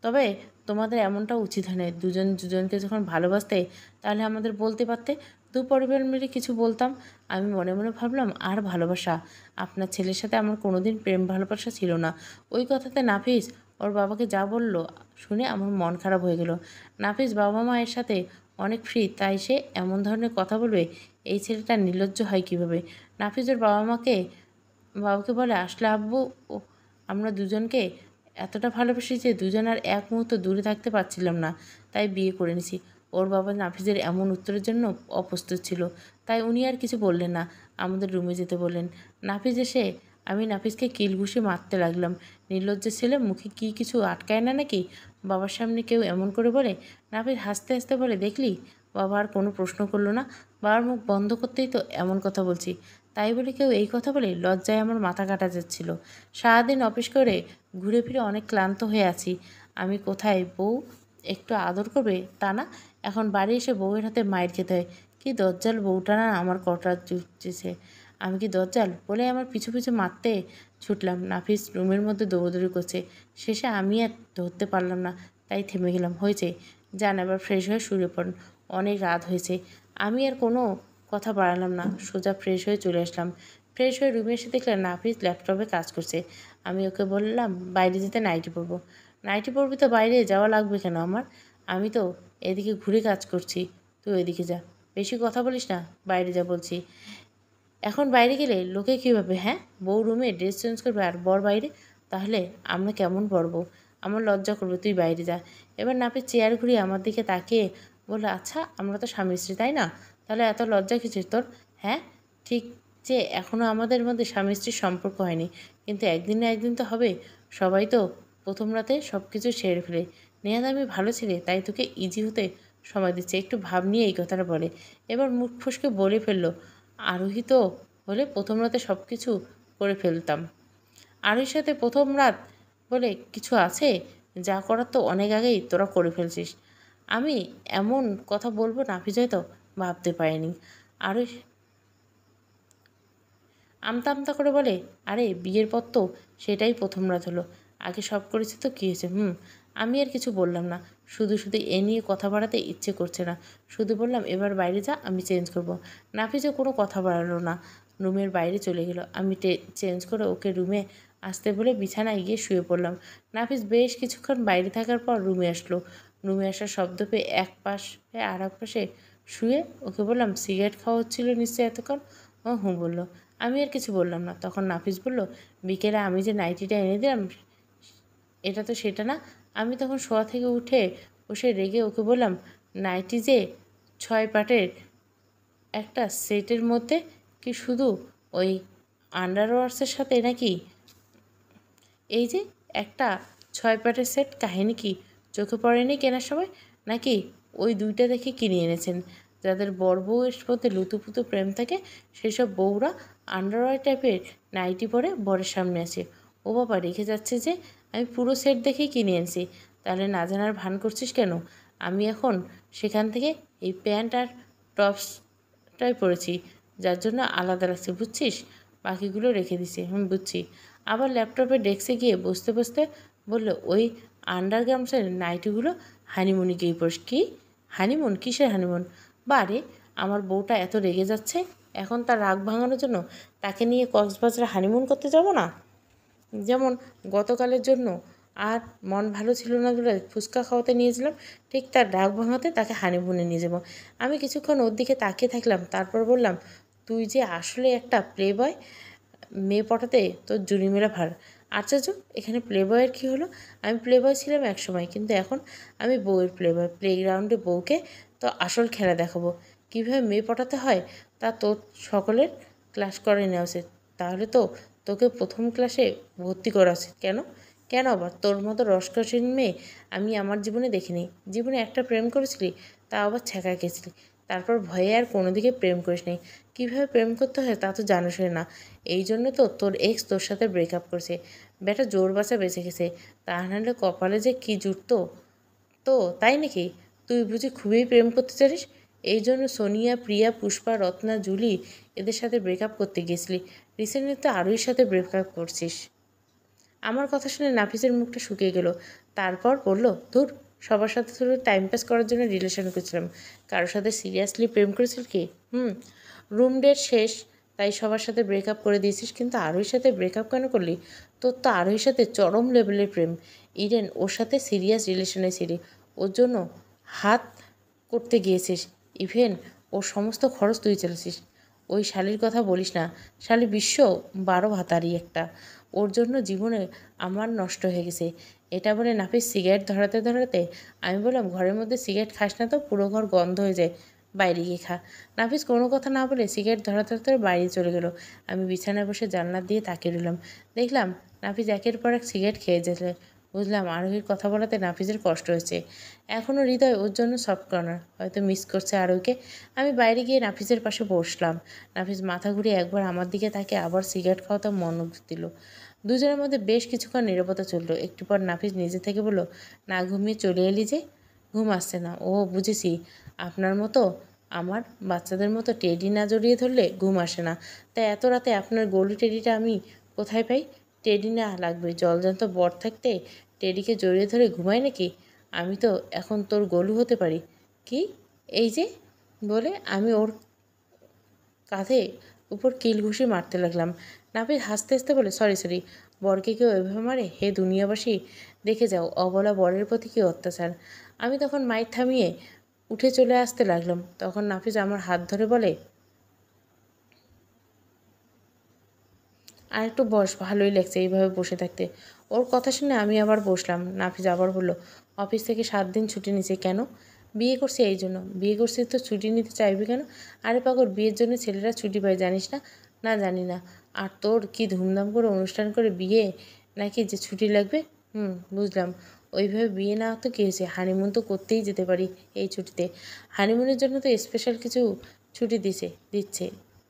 Speaker 1: তবে তোমাদের এমনটা উচিত হয় না। দুজন দুজনকে যখন ভালোবাসতে তাহলে আমাদের বলতে পারতে, দু পরিবার মিলে কিছু বলতাম। আমি মনে মনে ভাবলাম, আর ভালোবাসা? আপনার ছেলের সাথে আমার কোনোদিন প্রেম ভালোবাসা ছিল না। ওই কথাতে নাফিস ওর বাবাকে যা বলল শুনে আমার মন খারাপ হয়ে গেল। নাফিস বাবা মায়ের সাথে অনেক ফ্রি, তাই সে এমন ধরনের কথা বলবে? এই ছেলেটা নির্লজ্জ হয় কীভাবে? নাফিস ওর বাবাকে বলে, আসলে আব্বু, আমরা দুজনকে এতটা ভালোবাসি যে দুজন আর এক মুহূর্ত দূরে থাকতে পারছিলাম না, তাই বিয়ে করে নিছি। ওর বাবা নাফিজের এমন উত্তরের জন্য অপ্রস্তুত ছিল, তাই উনি আর কিছু বললেন না, আমাদের রুমে যেতে বললেন। নাফিজ এসে আমি নাফিজকে কিল ঘুষি মারতে লাগলাম। নির্লজ্জ ছেলে, মুখে কি কিছু আটকায় না নাকি? বাবার সামনে কেউ এমন করে বলে? নাফিজ হাসতে হাসতে বলে, দেখলি, বাবা আর কোনো প্রশ্ন করলো না। বাবার মুখ বন্ধ করতেই তো এমন কথা বলছি, তাই বলে কেউ এই কথা বলে? লজ্জায় আমার মাথা কাটা যাচ্ছিল। সারাদিন অফিস করে ঘুরে ফিরে অনেক ক্লান্ত হয়ে আছি। আমি কোথায় বউ একটু আদর করবে তা না, এখন বাড়ি এসে বউয়ের হাতে মায়ের খেতে হয়। কি দজ্জাল বউটা না আমার কটা জুটেছে। আমি কি দজ্জাল বলে আমার পিছু পিছু মারতে ছুটলাম। নাফিস রুমের মধ্যে দৌড়দৌড়ি করছে। শেষে আমি আর ধরতে পারলাম না, তাই থেমে গেলাম। হয়েছে, যান এবার ফ্রেশ হয়ে শুয়ে পড়ুন, অনেক রাত হয়েছে। আমি আর কোনো কথা বাড়ালাম না, সোজা ফ্রেশ হয়ে চলে আসলাম। ফ্রেশ হয়ে রুমে এসে দেখলাম নাফিস ল্যাপটপে কাজ করছে। আমি ওকে বললাম, বাইরে যেতে নাইটি পরবো। নাইটি পরবি তো বাইরে যাওয়া লাগবে কেন আমার? আমি তো এদিকে ঘুরে কাজ করছি, তুই এদিকে যা। বেশি কথা বলিস না, বাইরে যা বলছি। এখন বাইরে গেলে লোকে কী ভাবে? হ্যাঁ, বউ রুমে ড্রেস চেঞ্জ করবে আর বর বাইরে, তাহলে আমরা কেমন পরবো? আমার লজ্জা করবে, তুই বাইরে যা। এবার নাপিত চেয়ার ঘুরিয়ে আমার দিকে তাকিয়ে বললো, আচ্ছা আমরা তো স্বামী স্ত্রী তাই না, তাহলে এত লজ্জা কিসের তোর? হ্যাঁ ঠিক, যে এখনও আমাদের মধ্যে স্বামী স্ত্রীর সম্পর্ক হয়নি, কিন্তু একদিন না একদিন তো হবে। সবাই তো প্রথম রাতে সব কিছু সেরে ফেলে। নেহাত আমি ভালো ছেলে, তাই তোকে ইজি হতে সময় দিচ্ছে। একটু ভাব নিয়ে এই কথাটা বলে। এবার মুখ ফসকে বলে ফেললো, আরোহী তো হলে প্রথম রাতে সব কিছু করে ফেলতাম। আরোহীর সাথে প্রথম রাত বলে কিছু আছে? যা করার তো অনেক আগেই তোরা করে ফেলছিস। আমি এমন কথা বলবো নাফিজ হয়তো ভাবতে পারিনি। আরোহী আমতা আমতা করে বলে, আরে বিয়ের পর তো সেটাই প্রথম রাত হলো, আগে সব করেছি তো কী হয়েছে? আমি আর কিছু বললাম না। শুধু শুধু এ নিয়ে কথা বাড়াতে ইচ্ছে করছে না, শুধু বললাম, এবার বাইরে যা, আমি চেঞ্জ করব। নাফিজও কোনো কথা বাড়ালো না, রুমের বাইরে চলে গেল। আমি চেঞ্জ করে ওকে রুমে আসতে বলে বিছানায় গিয়ে শুয়ে পড়লাম। নাফিজ বেশ কিছুক্ষণ বাইরে থাকার পর রুমে আসলো। রুমে আসার শব্দ পেয়ে এক পাশে আর এক পাশে শুয়ে ওকে বললাম, সিগারেট খাওয়া হচ্ছিল নিশ্চয়ই এতক্ষণ? ও বললো। আমি আর কিছু বললাম না। তখন নাফিস বলল, বিকেলে আমি যে নাইটিটা এনে দিলাম এটা তো সেটা না। আমি তখন শোয়া থেকে উঠে বসে রেগে ওকে বললাম, নাইটি যে 6 পাটের একটা সেটের মধ্যে কি শুধু ওই আন্ডারওয়্যার্সের সাথে নাকি? এই যে একটা 6 পাটের সেট, কাহিনী কি চোখে পড়েনি কেনার সময়? নাকি ওই দুইটা দেখে কিনে এনেছেন? যাদের বর বউয়ের মধ্যে লুতুপুতু প্রেম থাকে সেসব বউরা আন্ডারওয়্যার টাইপের নাইটি পরে বরের সামনে আসে। ও বাবা, রেখে যাচ্ছে যে আমি পুরো সেট দেখেই কিনে এনেছি, তাহলে না জানার ভান করছিস কেন? আমি এখন সেখান থেকে এই প্যান্ট আর টপসটাই পরেছি, যার জন্য আলাদা লাগছে, বুঝছিস? বাকিগুলো রেখে দিছি। বুঝছি। আবার ল্যাপটপের ডেস্কে গিয়ে বসতে বসতে বলল, ওই আন্ডারগার্মসের নাইটিগুলো হানিমুনে গিয়ে পড়িস। কি হানিমুন? কিসের হানিমুন? বারে, আমার বউটা এত রেগে যাচ্ছে, এখন তার রাগ ভাঙানোর জন্য তাকে নিয়ে কক্সবাজারে হানিমুন করতে যাব না? যেমন গতকালের জন্য আর মন ভালো ছিল না বলে ফুচকা খাওয়াতে নিয়েছিলাম, ঠিক তার রাগ ভাঙাতে তাকে হানিমুনে নিয়ে যাব। আমি কিছুক্ষণ ওর দিকে তাকিয়ে থাকলাম, তারপর বললাম, তুই যে আসলে একটা প্লে বয়, মেয়ে পটাতে তোর জুনি মেলা ভার। আশ্চর্য, এখানে প্লে বয়ের কী হলো? আমি প্লে বয় ছিলাম এক সময়, কিন্তু এখন আমি বউয়ের প্লে বয়। প্লেগ্রাউন্ডে বউকে তো আসল খেলা দেখাবো, কীভাবে মেয়ে পটাতে হয় তা তোর সকলের ক্লাস করে নেওয়া উচিত। তাহলে তো তোকে প্রথম ক্লাসে ভর্তি করা উচিত। কেন? কেন আবার? তোর মতো রসকসীন মেয়ে আমি আমার জীবনে দেখিনি। জীবনে একটা প্রেম করেছিলি, তা আবার ছ্যাঁকা গেছিলি, তারপর ভয়ে আর কোনো দিকে প্রেম করিস নি। কীভাবে প্রেম করতে হয় তা তো জানোসই না। এই জন্য তো তোর এক্স তোর সাথে ব্রেকআপ করছে। বেটা জোর বাঁচা বেঁচে গেছে, তা নাহলে কপালে যে কী জুটতো। তো তাই নাকি? তুই বুঝি খুবই প্রেম করতে চাস? এই জন্য সোনিয়া, প্রিয়া, পুষ্পা, রত্না, জুলি এদের সাথে ব্রেকআপ করতে গেছিলি। রিসেন্টলি তো আরুইর সাথে ব্রেকআপ করছিস। আমার কথা শুনে নাফিসের মুখটা শুকিয়ে গেল। তারপর বলল, ধুর, সবার সাথে শুধু টাইম পাস করার জন্য রিলেশন করছিলাম, কারোর সাথে সিরিয়াসলি প্রেম করেছিল কি? রুম ডেট শেষ, তাই সবার সাথে ব্রেকআপ করে দিয়েছিস, কিন্তু আরোহীর সাথে ব্রেকআপ কেন করলি? তোর তো আরোহীর সাথে চরম লেভেলের প্রেম। ইডেন ওর সাথে সিরিয়াস রিলেশনে ছিলি, ওর জন্য হাত করতে গিয়েছিস, ইভেন ওর সমস্ত খরচ তুই চলেছিস। ওই শালির কথা বলিস না, শালি বিশ্ব 12 ভাতারি একটা। ওর জন্য জীবনে আমার নষ্ট হয়ে গেছে। এটা বলে নাফিস সিগারেট ধরাতে ধরাতে আমি বললাম, ঘরের মধ্যে সিগারেট খাস না তো, পুরো ঘর গন্ধ হয়ে যায়, বাইরে গিয়ে খা। নাফিস কোনো কথা না বলে সিগারেট ধরাতে ধরাতে বাইরে চলে গেল। আমি বিছানায় বসে জানলার দিয়ে তাকিয়ে রইলাম। দেখলাম নাফিস একের পর এক সিগারেট খেয়ে যেতে। বুঝলাম আরোহীর কথা বলাতে নাফিসের কষ্ট হয়েছে। এখনও হৃদয় ওর জন্য সফট কর্নার, হয়তো মিস করছে আরোহীকে। আমি বাইরে গিয়ে নাফিসের পাশে বসলাম। নাফিস মাথা ঘুরিয়ে একবার আমার দিকে তাকে আবার সিগারেট খাওয়াতে মনোযোগ দিল। দুজনের মধ্যে বেশ কিছুক্ষণ নীরবতা চলল। একটু পর নাফিস নিজে থেকে বলল, না ঘুমিয়ে চলে এলি যে? ঘুম আসছে না? ও বুঝেছি, আপনার মতো আমার বাচ্চাদের মতো টেডি না জড়িয়ে ধরলে ঘুম আসে না। তাই এত রাতে আপনার গোলু টেডিটা আমি কোথায় পাই? টেডি না লাগবে, জলজান্ত বর থাকতে টেডিকে জড়িয়ে ধরে ঘুমাই নাকি? আমি তো এখন তোর গোলু হতে পারি। কি? এই যে বলে আমি ওর কাঁধে উপর কিল ঘুষি মারতে লাগলাম। নাপিত হাসতে হাসতে বলে, সরি সরি, বরকে কেউ এভাবে মারে? হে দুনিয়াবাসী, দেখে যাও অবলা বরের প্রতি কী অত্যাচার। আমি তখন মাইর থামিয়ে উঠে চলে আসতে লাগলাম। তখন নাফিজ আমার হাত ধরে বলে, আর একটু বস, ভালোই লাগছে এইভাবে বসে থাকতে। ওর কথা শুনে আমি আবার বসলাম। নাফিজ আবার বলল, অফিস থেকে 7 দিন ছুটি নিছে কেন? বিয়ে করছি এই জন্য। বিয়ে করছি তো ছুটি নিতে চাইবি কেন? আরে পাগল, বিয়ের জন্য ছেলেরা ছুটি পায়, জানিস না? না জানি না। আর তোর কি ধুমধাম করে অনুষ্ঠান করে বিয়ে নাকি যে ছুটি লাগবে? বুঝলাম। ওইভাবে বিয়ে না তো কী হয়েছে, হানিমুন তো করতেই যেতে পারি এই ছুটিতে। হানিমুনের জন্য তো স্পেশাল কিছু ছুটি দিচ্ছে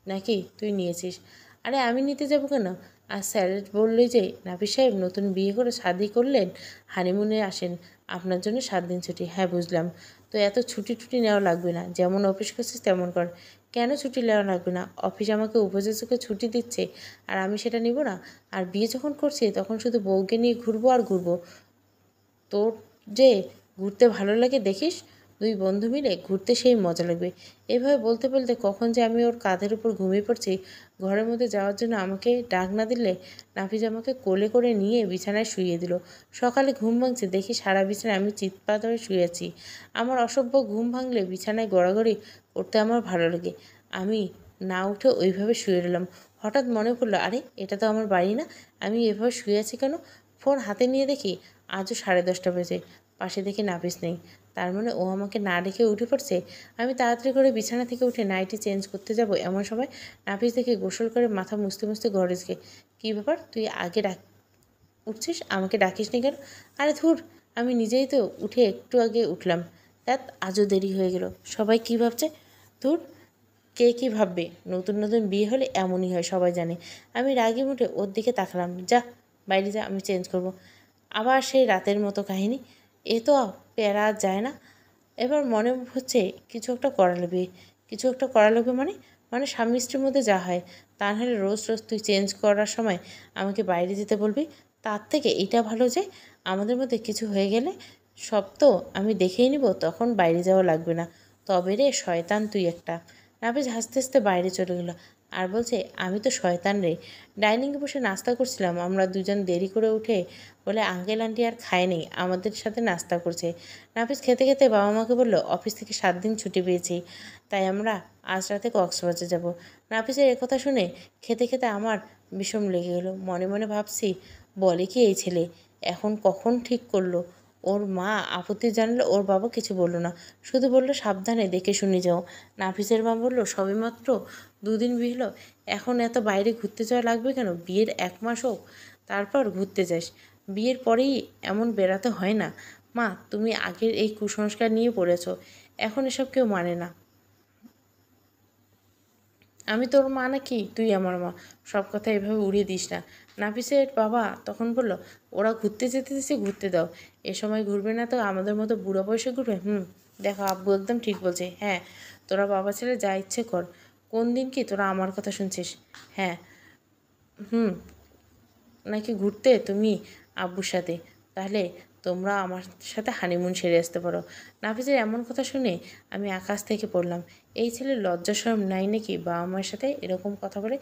Speaker 1: নাকি তুই নিয়েছিস? আরে আমি নিতে যাব কেন? আর স্যার বললই যে, নাফিস সাহেব নতুন বিয়ে করে শাদি করলেন, হানিমুনে আসেন, আপনার জন্য 7 দিন ছুটি। হ্যাঁ বুঝলাম। তো এত ছুটি টুটি নেওয়া লাগবে না, যেমন অফিস করছিস তেমন কর। কেন ছুটি নেওয়া লাগবে না? অফিস আমাকে উপযোজকে ছুটি দিচ্ছে আর আমি সেটা নিব না? আর বিয়ে যখন করছি তখন শুধু বউকে নিয়ে ঘুরবো আর ঘুরবো। তোর যে ঘুরতে ভালো লাগে দেখিস, 2 বন্ধু মিলে ঘুরতে সেই মজা লাগবে। এভাবে বলতে বলতে কখন যে আমি ওর কাঁধের উপর ঘুমিয়ে পড়ছি। ঘরের মধ্যে যাওয়ার জন্য আমাকে ডাক না দিলে নাফিজ আমাকে কোলে করে নিয়ে বিছানায় শুইয়ে দিল। সকালে ঘুম ভাঙছে, দেখি সারা বিছানায় আমি চিৎপাত হয়ে শুয়ে আছি। আমার অসভ্য ঘুম ভাঙলে বিছানায় গড়াগড়ি করতে আমার ভালো লাগে। আমি না উঠে ওইভাবে শুয়ে রইলাম। হঠাৎ মনে পড়লো, আরে এটা তো আমার বাড়ি না, আমি এভাবে শুয়ে আছি কেন? ফোন হাতে নিয়ে দেখি আজও 10:30 বাজে। পাশে দেখি নাফিস নেই। তার মানে ও আমাকে না ডেকে উঠে পড়ছে। আমি তাড়াতাড়ি করে বিছানা থেকে উঠে নাইটি চেঞ্জ করতে যাব, এমন সময় নাফিস দেখে গোসল করে মাথা মুছতে মুছতে ঘরে ঢুকে, কী ব্যাপার, তুই আগে উঠছিস, আমাকে ডাকিস নি কেন? আরে ধুর, আমি নিজেই তো উঠে একটু আগে উঠলাম। ধ্যাৎ, আজও দেরি হয়ে গেল। সবাই কী ভাবছে? ধুর, কে কী ভাববে? নতুন নতুন বিয়ে হলে এমনই হয়, সবাই জানে। আমি রাগে মুঠে ওর দিকে তাকালাম। যা, বাইরে যা, আমি চেঞ্জ করব। আবার সেই রাতের মতো কাহিনী। এ তো পেরা যায় না। এবার মনে হচ্ছে কিছু একটা করা লাগবে। কিছু একটা করা লাগবে মানে? মানে স্বামী স্ত্রীর মধ্যে যা হয়। তা নাহলে রোজ রোজ তুই চেঞ্জ করার সময় আমাকে বাইরে যেতে বলবি। তার থেকে এটা ভালো যে আমাদের মধ্যে কিছু হয়ে গেলে সব তো আমি দেখেই নিব, তখন বাইরে যাওয়া লাগবে না। তবে রে শয়তান তুই একটা। নাফিজ হাসতে হাসতে বাইরে চলে গেল আর বলছে, আমি তো শয়তান রে। ডাইনিংয়ে বসে নাস্তা করছিলাম, আমরা দুজন দেরি করে উঠে বলে আঙ্কেল আন্টি আর খায়নি, আমাদের সাথে নাস্তা করছে। নাফিস খেতে খেতে বাবা মাকে বলল, অফিস থেকে 7 দিন ছুটি পেয়েছি, তাই আমরা আজ রাতে কক্সবাজার যাব। নাফিসের একথা শুনে খেতে খেতে আমার বিষম লেগে গেল। মনে মনে ভাবছি, বলে কি এই ছেলে, এখন কখন ঠিক করলো? ওর মা আপত্তি জানলে ওর বাবা কিছু বলল না, শুধু বলল সাবধানে দেখে শুনে যাও। নাফিসের মা বলল, সবেমাত্র 2 দিন বিয়ে হলো, এখন এত বাইরে ঘুরতে যাওয়া লাগবে কেন? বিয়ের 1 মাস হোক, তারপর ঘুরতে যাস। বিয়ের পরেই এমন বেড়াতে হয় না। মা, তুমি আগের এই কুসংস্কার নিয়ে পড়েছ, এখন এসব কেউ মানে না। আমি তোর মা নাকি তুই আমার মা? সব কথা এভাবে উড়িয়ে দিস না। নাফিসের বাবা তখন বলল, ওরা ঘুরতে যেতে দিছে, ঘুরতে দাও। এ সময় ঘুরবে না তো আমাদের মতো বুড়ো বয়সে ঘুরবে? দেখো আব্বু একদম ঠিক বলছে। হ্যাঁ, তোরা বাবা ছেলে যা ইচ্ছে কর। কোন দিন কি তোরা আমার কথা শুনছিস? হ্যাঁ। হুম নাকি ঘুরতে তুমি আব্বুর সাথে? তাহলে তোমরা আমার সাথে হানিমুন সেরে আসতে পারো। নাফিসের এমন কথা শুনে আমি আকাশ থেকে পড়লাম। এই ছেলের লজ্জা শরম নাই নাকি বাবা মায়ের সাথে এরকম কথা বলে?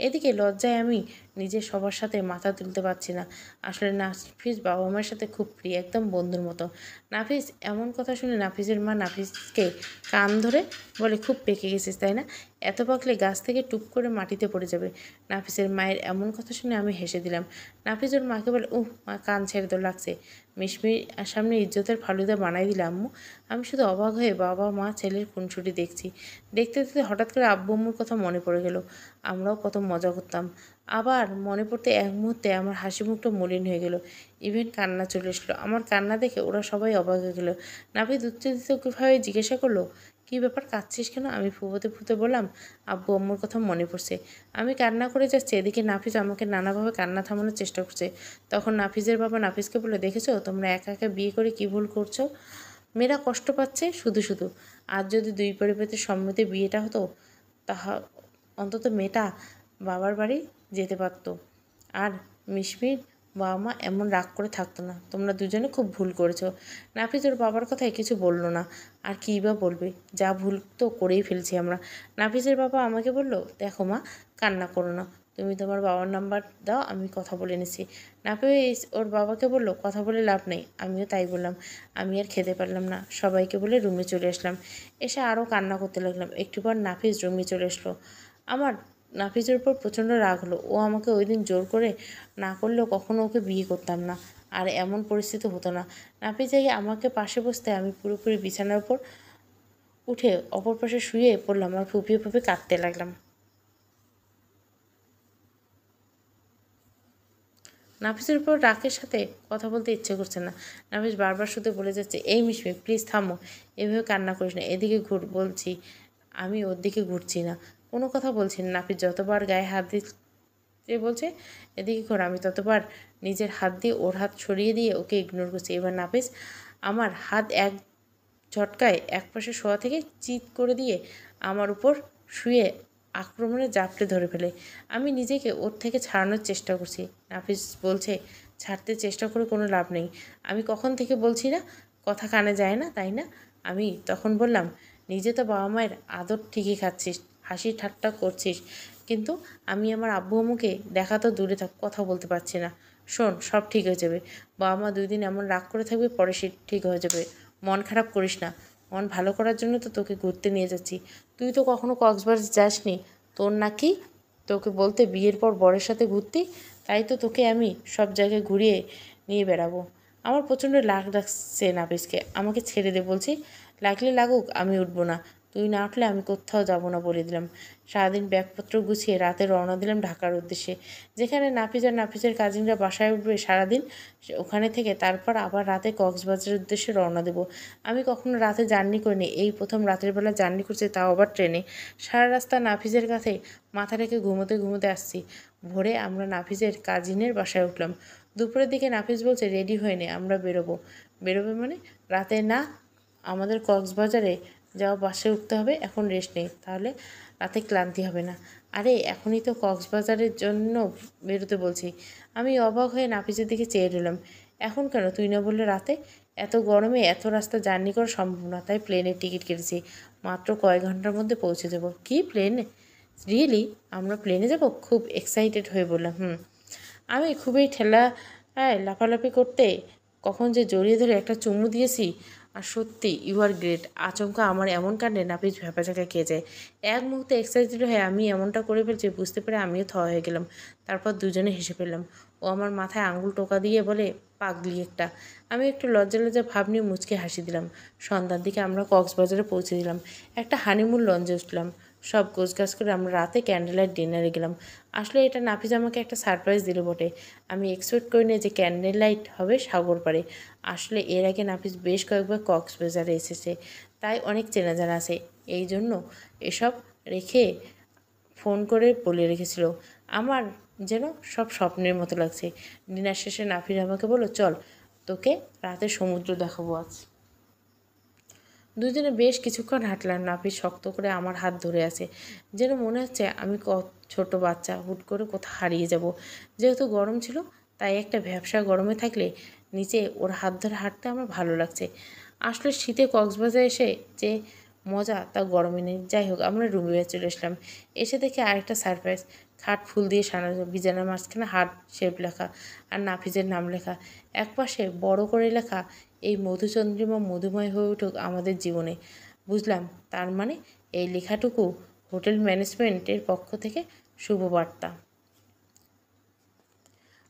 Speaker 1: এদিকে লজ্জায় আমি নিজে সবার সাথে মাথা তুলতে পারছি না। আসলে নাফিস বাবা মায়ের সাথে খুব প্রিয়, একদম বন্ধুর মতো। নাফিস এমন কথা শুনে নাফিসের মা নাফিসকে কান ধরে বলে, খুব পেকে গেছিস তাই না? এত পাকলে গাছ থেকে টুপ করে মাটিতে পড়ে যাবে। নাফিসের মায়ের এমন কথা শুনে আমি হেসে দিলাম। নাফিস ওর মাকে বলে, মা কান ছেড়ে তো লাগছে। মিশমির সামনে ইজ্জতের ফালুদা বানাই দিলে আম্মু। আমি শুধু অবাক হয়ে বাবা মা ছেলের খুনসুটি দেখছি। দেখতে দেখতে হঠাৎ করে আব্বু আম্মুর কথা মনে পড়ে গেল। আমরাও কত মজা করতাম। আবার মনে পড়তে এক মুহূর্তে আমার হাসি মুখটা মলিন হয়ে গেল। ইভেন কান্না চলে এসলো। আমার কান্না দেখে ওরা সবাই অবাক হয়ে গেল। নাফিস উত্তেজিতভাবে জিজ্ঞাসা করলো, কী ব্যাপার, কাঁদছিস কেন? আমি ফুপোতে ফুতে বললাম, আব্বু আম্মুর কথা মনে পড়ছে। আমি কান্না করে যাচ্ছি, এদিকে নাফিস আমাকে নানাভাবে কান্না থামানোর চেষ্টা করছে। তখন নাফিসের বাবা নাফিসকে বলে, দেখেছো তোমরা একা একা বিয়ে করে কী ভুল করছো? মেয়েরা কষ্ট পাচ্ছে শুধু শুধু। আর যদি দুই পরিবারের সম্মতি বিয়েটা হতো, তাহা অন্তত মেয়েটা বাবার বাড়ি যেতে পারতো। আর মিশমির বাবা মা এমন রাগ করে থাকতো না। তোমরা দুজনে খুব ভুল করেছো। নাফিস ওর বাবার কথায় কিছু বলল না। আর কী বা বলবে, যা ভুল তো করেই ফেলছি আমরা। নাফিসের বাবা আমাকে বলল, দেখো মা, কান্না করো না। তুমি তোমার বাবার নাম্বার দাও, আমি কথা বলে নিছি। নাফিস ওর বাবাকে বলল, কথা বলে লাভ নেই। আমিও তাই বললাম। আমি আর খেতে পারলাম না, সবাইকে বলে রুমে চলে আসলাম। এসে আরও কান্না করতে লাগলাম। একটু পর নাফিস রুমে চলে আসলো। আমার নাফিসের উপর প্রচণ্ড রাগ হলো। ও আমাকে ওই দিন জোর করে না করলেও কখনো ওকে বিয়ে করতাম না। আর এমন পরিস্থিতি হতো না। নাফিস জায়গায় আমাকে পাশে বসতে আমি পুরোপুরি বিছানার উপর উঠে অপর পাশে শুয়ে পড়লাম আর ফুপিয়ে ফুপিয়ে কাঁদতে লাগলাম। নাফিসের উপর রাগের সাথে কথা বলতে ইচ্ছে করছে না। নাফিস বারবার শুধু বলে যাচ্ছে, এই মিশমি প্লিজ থামো, এভাবে কান্না করিস না, এদিকে ঘুর বলছি। আমি ওর দিকে ঘুরছি না, কোনো কথা বলছি না। নাফিস যতবার গায়ে হাত দিতে বলছে এদিকে ঘোর, আমি ততবার নিজের হাত দিয়ে ওর হাত সরিয়ে দিয়ে ওকে ইগনোর করছি। এবার নাফিস আমার হাত এক ঝটকায় একপাশে শোয়া থেকে চিৎ করে দিয়ে আমার উপর শুয়ে আক্রমণে জাপটে ধরে ফেলে। আমি নিজেকে ওর থেকে ছাড়ানোর চেষ্টা করছি। নাফিস বলছে, ছাড়তে চেষ্টা করে কোনো লাভ নেই। আমি কখন থেকে বলছি না, কথা কানে যায় না তাই না? আমি তখন বললাম, নিজে তো বাবা মায়ের আদর ঠিকই খাচ্ছিস, হাসি ঠাট্টা করছিস, কিন্তু আমি আমার আব্বু আম্মুকে দেখা তো দূরে থাক, কথা বলতে পারছি না। শোন, সব ঠিক হয়ে যাবে। বাবা মা 2 দিন এমন রাগ করে থাকবে, পরে সে ঠিক হয়ে যাবে। মন খারাপ করিস না। মন ভালো করার জন্য তো তোকে ঘুরতে নিয়ে যাচ্ছি। তুই তো কখনো কক্সবাজার যাসনি। তোর নাকি তোকে বলতে বিয়ের পর বরের সাথে ঘুরতি, তাই তো তোকে আমি সব জায়গায় ঘুরিয়ে নিয়ে বেড়াবো। আমার প্রচণ্ড রাগ লাগছে নাফিসকে। আমাকে ছেড়ে দে বলছি। লাগলে লাগুক, আমি উঠবো না। তুই না উঠলে আমি কোথাও যাব না বলে দিলাম। সারাদিন ব্যাগপত্র গুছিয়ে রাতে রওনা দিলাম ঢাকার উদ্দেশ্যে, যেখানে নাফিস আর নাফিসের কাজিনরা বাসায় উঠবে সারাদিন ওখানে থেকে তারপর আবার রাতে কক্সবাজারের উদ্দেশ্যে রওনা দেব। আমি কখনো রাতে জার্নি করিনি, এই প্রথম রাতের বেলা জার্নি করছি, তাও আবার ট্রেনে। সারা রাস্তা নাফিসের কাছে মাথা রেখে ঘুমোতে ঘুমোতে আসছি। ভোরে আমরা নাফিসের কাজিনের বাসায় উঠলাম। দুপুরের দিকে নাফিস বলছে, রেডি হয়ে নে, আমরা বেরোবো। বেরোবে মানে? রাতে না, আমাদের কক্সবাজারে যাওয়া বাসে উঠতে হবে, এখন রেস্ট নেই, তাহলে রাতে ক্লান্তি হবে না। আরে এখনই তো কক্সবাজারের জন্য বেরোতে বলছি। আমি অবাক হয়ে নাফিসের দিকে চেয়ে রইলাম। এখন কেন? তুই না বললে রাতে? এত গরমে এত রাস্তা জার্নি করা সম্ভব না, তাই প্লেনের টিকিট কেটেছি। মাত্র কয়েক ঘন্টার মধ্যে পৌঁছে যাব। কি প্লেনে? রিয়েলি? আমরা প্লেনে যাব? খুব এক্সাইটেড হয়ে বললাম। আমি খুবই লাফালাফি করতে কখন যে জড়িয়ে ধরে একটা চুমু দিয়েছি। আর সত্যি ইউ আর গ্রেট। আচমকা আমার এমন কাণ্ডে নাপিত ভ্যাপাচাকা খেয়ে যায়। এক মুহূর্তে এক্সাইটেড হয়ে আমি এমনটা করে ফেলছি বুঝতে পেরে আমিও থ হয়ে গেলাম। তারপর দুজনে হেসে ফেললাম। ও আমার মাথায় আঙুল টোকা দিয়ে বলে, পাগলি একটা। আমি একটু লজ্জা লজ্জা ভাব নিয়ে মুচকে হাসি দিলাম। সন্ধ্যার দিকে আমরা কক্সবাজারে পৌঁছে দিলাম। একটা হানিমুন লঞ্চে উঠলাম। সব গোছগাছ করে আমরা রাতে ক্যান্ডেল লাইট ডিনারে গেলাম। আসলে এটা নাফিস আমাকে একটা সারপ্রাইজ দিল বটে। আমি এক্সপেক্ট করিনি যে ক্যান্ডেল লাইট হবে সাগর পাড়ে। আসলে এর আগে নাফিস বেশ কয়েকবার কক্সবাজারে এসেছে, তাই অনেক চেনা জানা আছে। এই জন্য এসব রেখে ফোন করে বলে রেখেছিল। আমার যেন সব স্বপ্নের মতো লাগছে। ডিনার শেষে নাফিস আমাকে বলল, চল তোকে রাতে সমুদ্র দেখাবো আজ। দুজনে বেশ কিছুক্ষণ হাঁটলাম। নাফিস শক্ত করে আমার হাত ধরে আছে, যেন মনে হচ্ছে আমি ছোট বাচ্চা হুট করে কোথাও হারিয়ে যাব। যেহেতু গরম ছিল, তাই একটা ভ্যাপসা গরমে থাকলে নিচে ওর হাত ধরে হাঁটতে আমার ভালো লাগছে। আসলে শীতে কক্সবাজার এসে যে মজা তা গরমে নেই। যাই হোক, আমরা রুমে চলে আসলাম। এসে দেখে আরেকটা সারপ্রাইজ। খাট ফুল দিয়ে সাজানো, বিছানার মাঝখানে হার্ট শেপ লেখা আর নাফিজের নাম লেখা। একপাশে বড় করে লেখা, এই মধুচন্দ্রিমা মধুময় হয়ে উঠুক আমাদের জীবনে। বুঝলাম, তার মানে এই লেখাটুকু হোটেল ম্যানেজমেন্টের পক্ষ থেকে শুভবার্তা।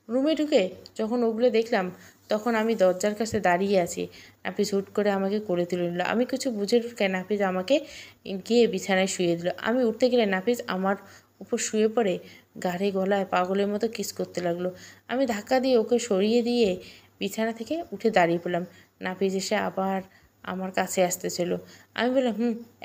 Speaker 1: রুমে ঢুকে যখন ওগুলো দেখলাম, তখন আমি দরজার কাছে দাঁড়িয়ে আছি। নাফিস হুট করে আমাকে কোলে তুলে নিল। আমি কিছু বুঝে ঢুকে নাফিস আমাকে গিয়ে বিছানায় শুয়ে দিল। আমি উঠতে গেলে নাফিস আমার উপর শুয়ে পড়ে গাড়ে গলায় পাগলের মতো কিস করতে লাগলো। আমি ধাক্কা দিয়ে ওকে সরিয়ে দিয়ে বিছানা থেকে উঠে দাঁড়িয়ে পড়লাম। নাফিস এসে আবার আমার কাছে আসতেছিল। আমি বললাম,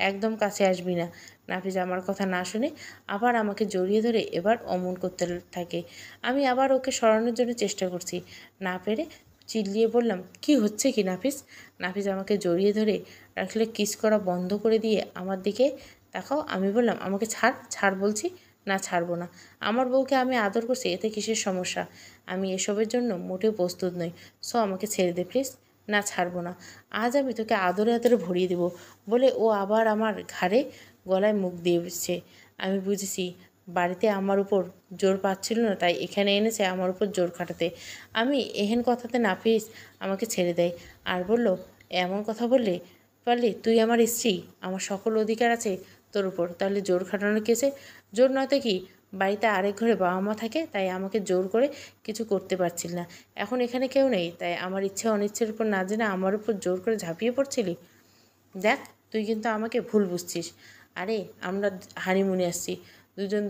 Speaker 1: একদম কাছে আসবি না। নাফিস আমার কথা না শুনে আবার আমাকে জড়িয়ে ধরে এবার অমন করতে থাকে। আমি আবার ওকে সরানোর জন্য চেষ্টা করছি, না পেরে চিল্লিয়ে বললাম, কি হচ্ছে কি নাফিস? নাফিস আমাকে জড়িয়ে ধরে রাখলে কিস করা বন্ধ করে দিয়ে আমার দিকে তাকাও। আমি বললাম, আমাকে ছাড়, ছাড় বলছি। না, ছাড়বো না। আমার বউকে আমি আদর করছি, এতে কিসের সমস্যা? আমি এসবের জন্য মোটেও প্রস্তুত নই। আমাকে ছেড়ে দে প্লিজ। না, ছাড়বো না। আজ আমি তোকে আদরে আদরে ভরিয়ে দেবো বলে ও আবার আমার ঘাড়ে গলায় মুখ দিয়েছে। আমি বুঝেছি বাড়িতে আমার উপর জোর পাচ্ছিল না, তাই এখানে এনেছে আমার উপর জোর খাটাতে। আমি এহেন কথাতে নাফিস আমাকে ছেড়ে দেয় আর বলল, এমন কথা বললে পারলি তুই আমার স্ত্রী, আমার সকল অধিকার আছে তোর উপর, তাহলে জোর খাটানো কেছে? জোর নয়তো কি? বাড়িতে আরেক ঘরে বাবা মা থাকে, তাই আমাকে জোর করে কিছু করতে পারছিল না। এখন এখানে কেউ নেই, তাই আমার ইচ্ছে অনিচ্ছের উপর না জেনে আমার উপর জোর করে ঝাঁপিয়ে পড়ছিলি। দেখ, তুই কিন্তু আমাকে ভুল বুঝছিস। আরে আমরা হানিমুনে আসছি,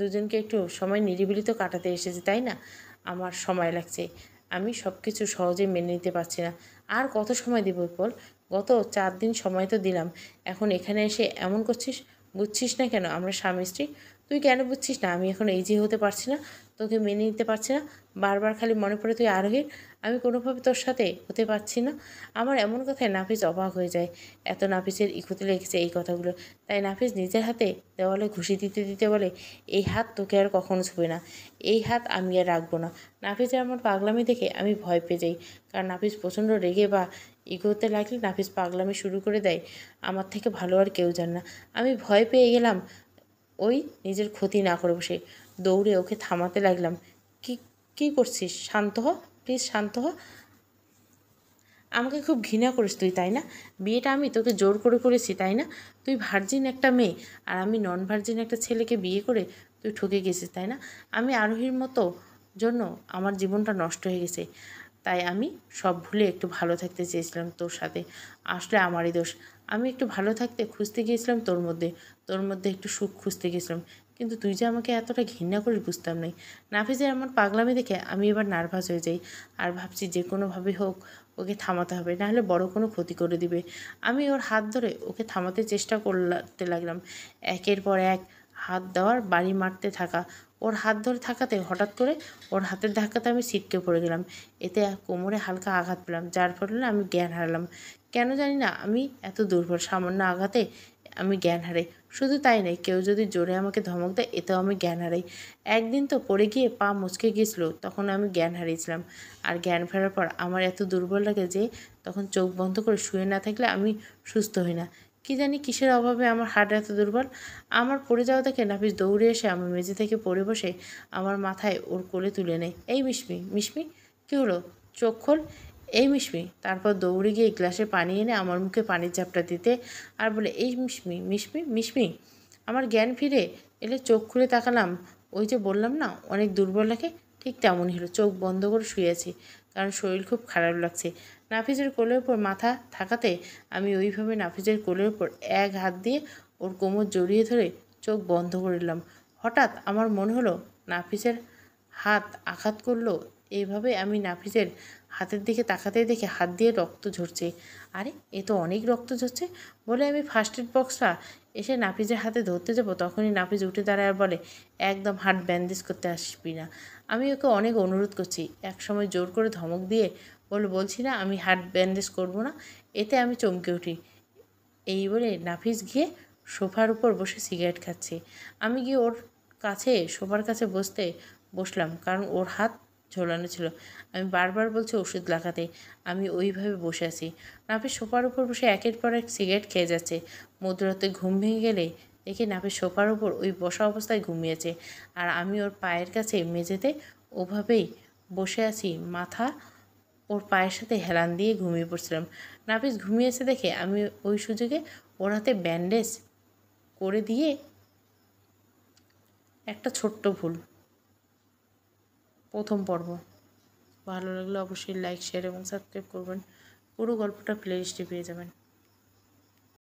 Speaker 1: দুজনকে একটু সময় নিরিবিলিত কাটাতে এসেছি, তাই না? আমার সময় লাগছে, আমি সব কিছু সহজে মেনে নিতে পারছি না। আর কত সময় দেব বল? গত 4 দিন সময় তো দিলাম, এখন এখানে এসে এমন করছিস? বুঝছিস না কেন আমরা স্বামী স্ত্রী? তুই কেন বুঝছিস না আমি এখন এই যে হতে পারছি না, তোকে মেনে নিতে পারছি না? বারবার খালি মনে পড়ে তুই আরোহীর, আমি কোনোভাবে তোর সাথে হতে পারছি না। আমার এমন কথায় নাফিস অবাক হয়ে যায়। এত নাফিসের ইকুতে লেগেছে এই কথাগুলো। তাই নাফিস নিজের হাতে দেওয়ালে ঘুষি দিতে দিতে বলে, এই হাত তোকে আর কখনো ছুবে না, এই হাত আমি আর রাখবো না। নাফিসের আমার পাগলামি দেখে আমি ভয় পেয়ে যাই, কারণ নাফিস প্রচণ্ড রেগে বা ইগোতে লাগলে নাফিস পাগলামি শুরু করে দেয়। আমার থেকে ভালো আর কেউ জান না। আমি ভয় পেয়ে গেলাম, ওই নিজের ক্ষতি না করে বসে দৌড়ে ওকে থামাতে লাগলাম। কি কি করছিস? শান্ত হ প্লিজ, শান্ত হ। আমাকে খুব ঘৃণা করিস তুই, তাই না? বিয়েটা আমি তোকে জোর করে করেছি, তাই না? তুই ভার্জিন একটা মেয়ে আর আমি নন ভার্জিন একটা ছেলেকে বিয়ে করে তুই ঠকে গেছিস, তাই না? আমি আরোহীর মতো জন্য আমার জীবনটা নষ্ট হয়ে গেছে, তাই আমি সব ভুলে একটু ভালো থাকতে চেয়েছিলাম তোর সাথে। আসলে আমারই দোষ। আমি একটু ভালো থাকতে খুঁজতে গিয়েছিলাম তোর মধ্যে একটু সুখ খুঁজতে গেছিলাম, কিন্তু তুই যে আমাকে এতটা ঘৃণা করিস বুঝতাম না। নাফিজের আমার পাগলামি দেখে আমি এবার নার্ভাস হয়ে যাই আর ভাবছি যে কোনোভাবে হোক ওকে থামাতে হবে, নাহলে বড় কোনো ক্ষতি করে দিবে। আমি ওর হাত ধরে ওকে থামাতে চেষ্টা করতে লাগলাম, একের পর এক হাত দেওয়ার বাড়ি মারতে থাকা। ওর হাত ধরে থাকাতে হঠাৎ করে ওর হাতের ধাক্কাতে আমি ছিটকে পড়ে গেলাম। এতে কোমরে হালকা আঘাত পেলাম, যার ফলে আমি জ্ঞান হারালাম। কেন জানি না আমি এত দুর্বল, সামান্য আঘাতে আমি জ্ঞান হারাই। শুধু তাই নয়, কেউ যদি জোরে আমাকে ধমক দেয় এতেও আমি জ্ঞান হারাই। একদিন তো পড়ে গিয়ে পা মুচকে গিয়েছিল, তখন আমি জ্ঞান হারিয়েছিলাম। আর জ্ঞান ফেরার পর আমার এত দুর্বল লাগে যে তখন চোখ বন্ধ করে শুয়ে না থাকলে আমি সুস্থ হই না। কি জানি কিসের অভাবে আমার হার্ট এত দুর্বল। আমার পড়ে যাওয়া দেখে নাফিস দৌড়ে এসে আমার মেঝে থেকে পড়ে বসে আমার মাথায় ওর কোলে তুলে নেয়। এই মিশমি, মিশমি, কী হলো? চোখ খোল, এই মিশমি। তারপর দৌড়ে গিয়ে গ্লাসে পানি এনে আমার মুখে পানির ঝাপটা দিতে আর বলে, এই মিশমি, মিশমি, মিশমি। আমার জ্ঞান ফিরে এলে চোখ খুলে তাকালাম, ওই যে বললাম না অনেক দুর্বল লাগে, ঠিক তেমনই হলো। চোখ বন্ধ করে শুয়ে আছি, কারণ শরীর খুব খারাপ লাগছে। নাফিজের কোলের উপর মাথা থাকাতে আমি ওইভাবে নাফিজের কোলের উপর এক হাত দিয়ে ওর কোমর জড়িয়ে ধরে চোখ বন্ধ করে দিলাম। হঠাৎ আমার মনে হলো নাফিজের হাত আঘাত করলো, এইভাবে আমি নাফিজের হাতের দিকে তাকাতেই দেখে হাত দিয়ে রক্ত ঝরছে। আরে, এ তো অনেক রক্ত ঝরছে। বলে আমি ফার্স্ট এড বক্সটা এসে নাফিজের হাতে ধরতে যাব, তখনই নাফিজ উঠে দাঁড়ায় আর বলে, একদম হাত ব্যান্ডেজ করতে আসবি না। আমি ওকে অনেক অনুরোধ করছি, একসময় জোর করে ধমক দিয়ে বলছি না আমি হাত ব্যান্ডেজ করবো না। এতে আমি চমকে উঠি। এই বলে নাফিস গিয়ে সোফার উপর বসে সিগারেট খাচ্ছে। আমি গিয়ে ওর কাছে সোফার কাছে বসলাম, কারণ ওর হাত ঝোলানো ছিল। আমি বারবার বলছি ওষুধ লাগাতে। আমি ওইভাবে বসে আছি। নাফিস সোফার উপর বসে একের পর এক সিগারেট খেয়ে যাচ্ছে। মধ্যরাতে ঘুম ভেঙে গেলে দেখি নাফিস সোফার উপর ওই বসা অবস্থায় ঘুমিয়েছে, আর আমি ওর পায়ের কাছে মেঝেতে ওভাবেই বসে আছি, মাথা ওর পায়ের সাথে হেলান দিয়ে ঘুমিয়ে পড়ছিলাম। নাফিস ঘুমিয়েছে দেখে আমি ওই সুযোগে ওর হাতে ব্যান্ডেজ করে দিয়ে একটা ছোট্ট ভুল। প্রথম পর্ব। ভালো লাগলে অবশ্যই লাইক, শেয়ার এবং সাবস্ক্রাইব করবেন। পুরো গল্পটা প্লেলিস্টে পেয়ে যাবেন।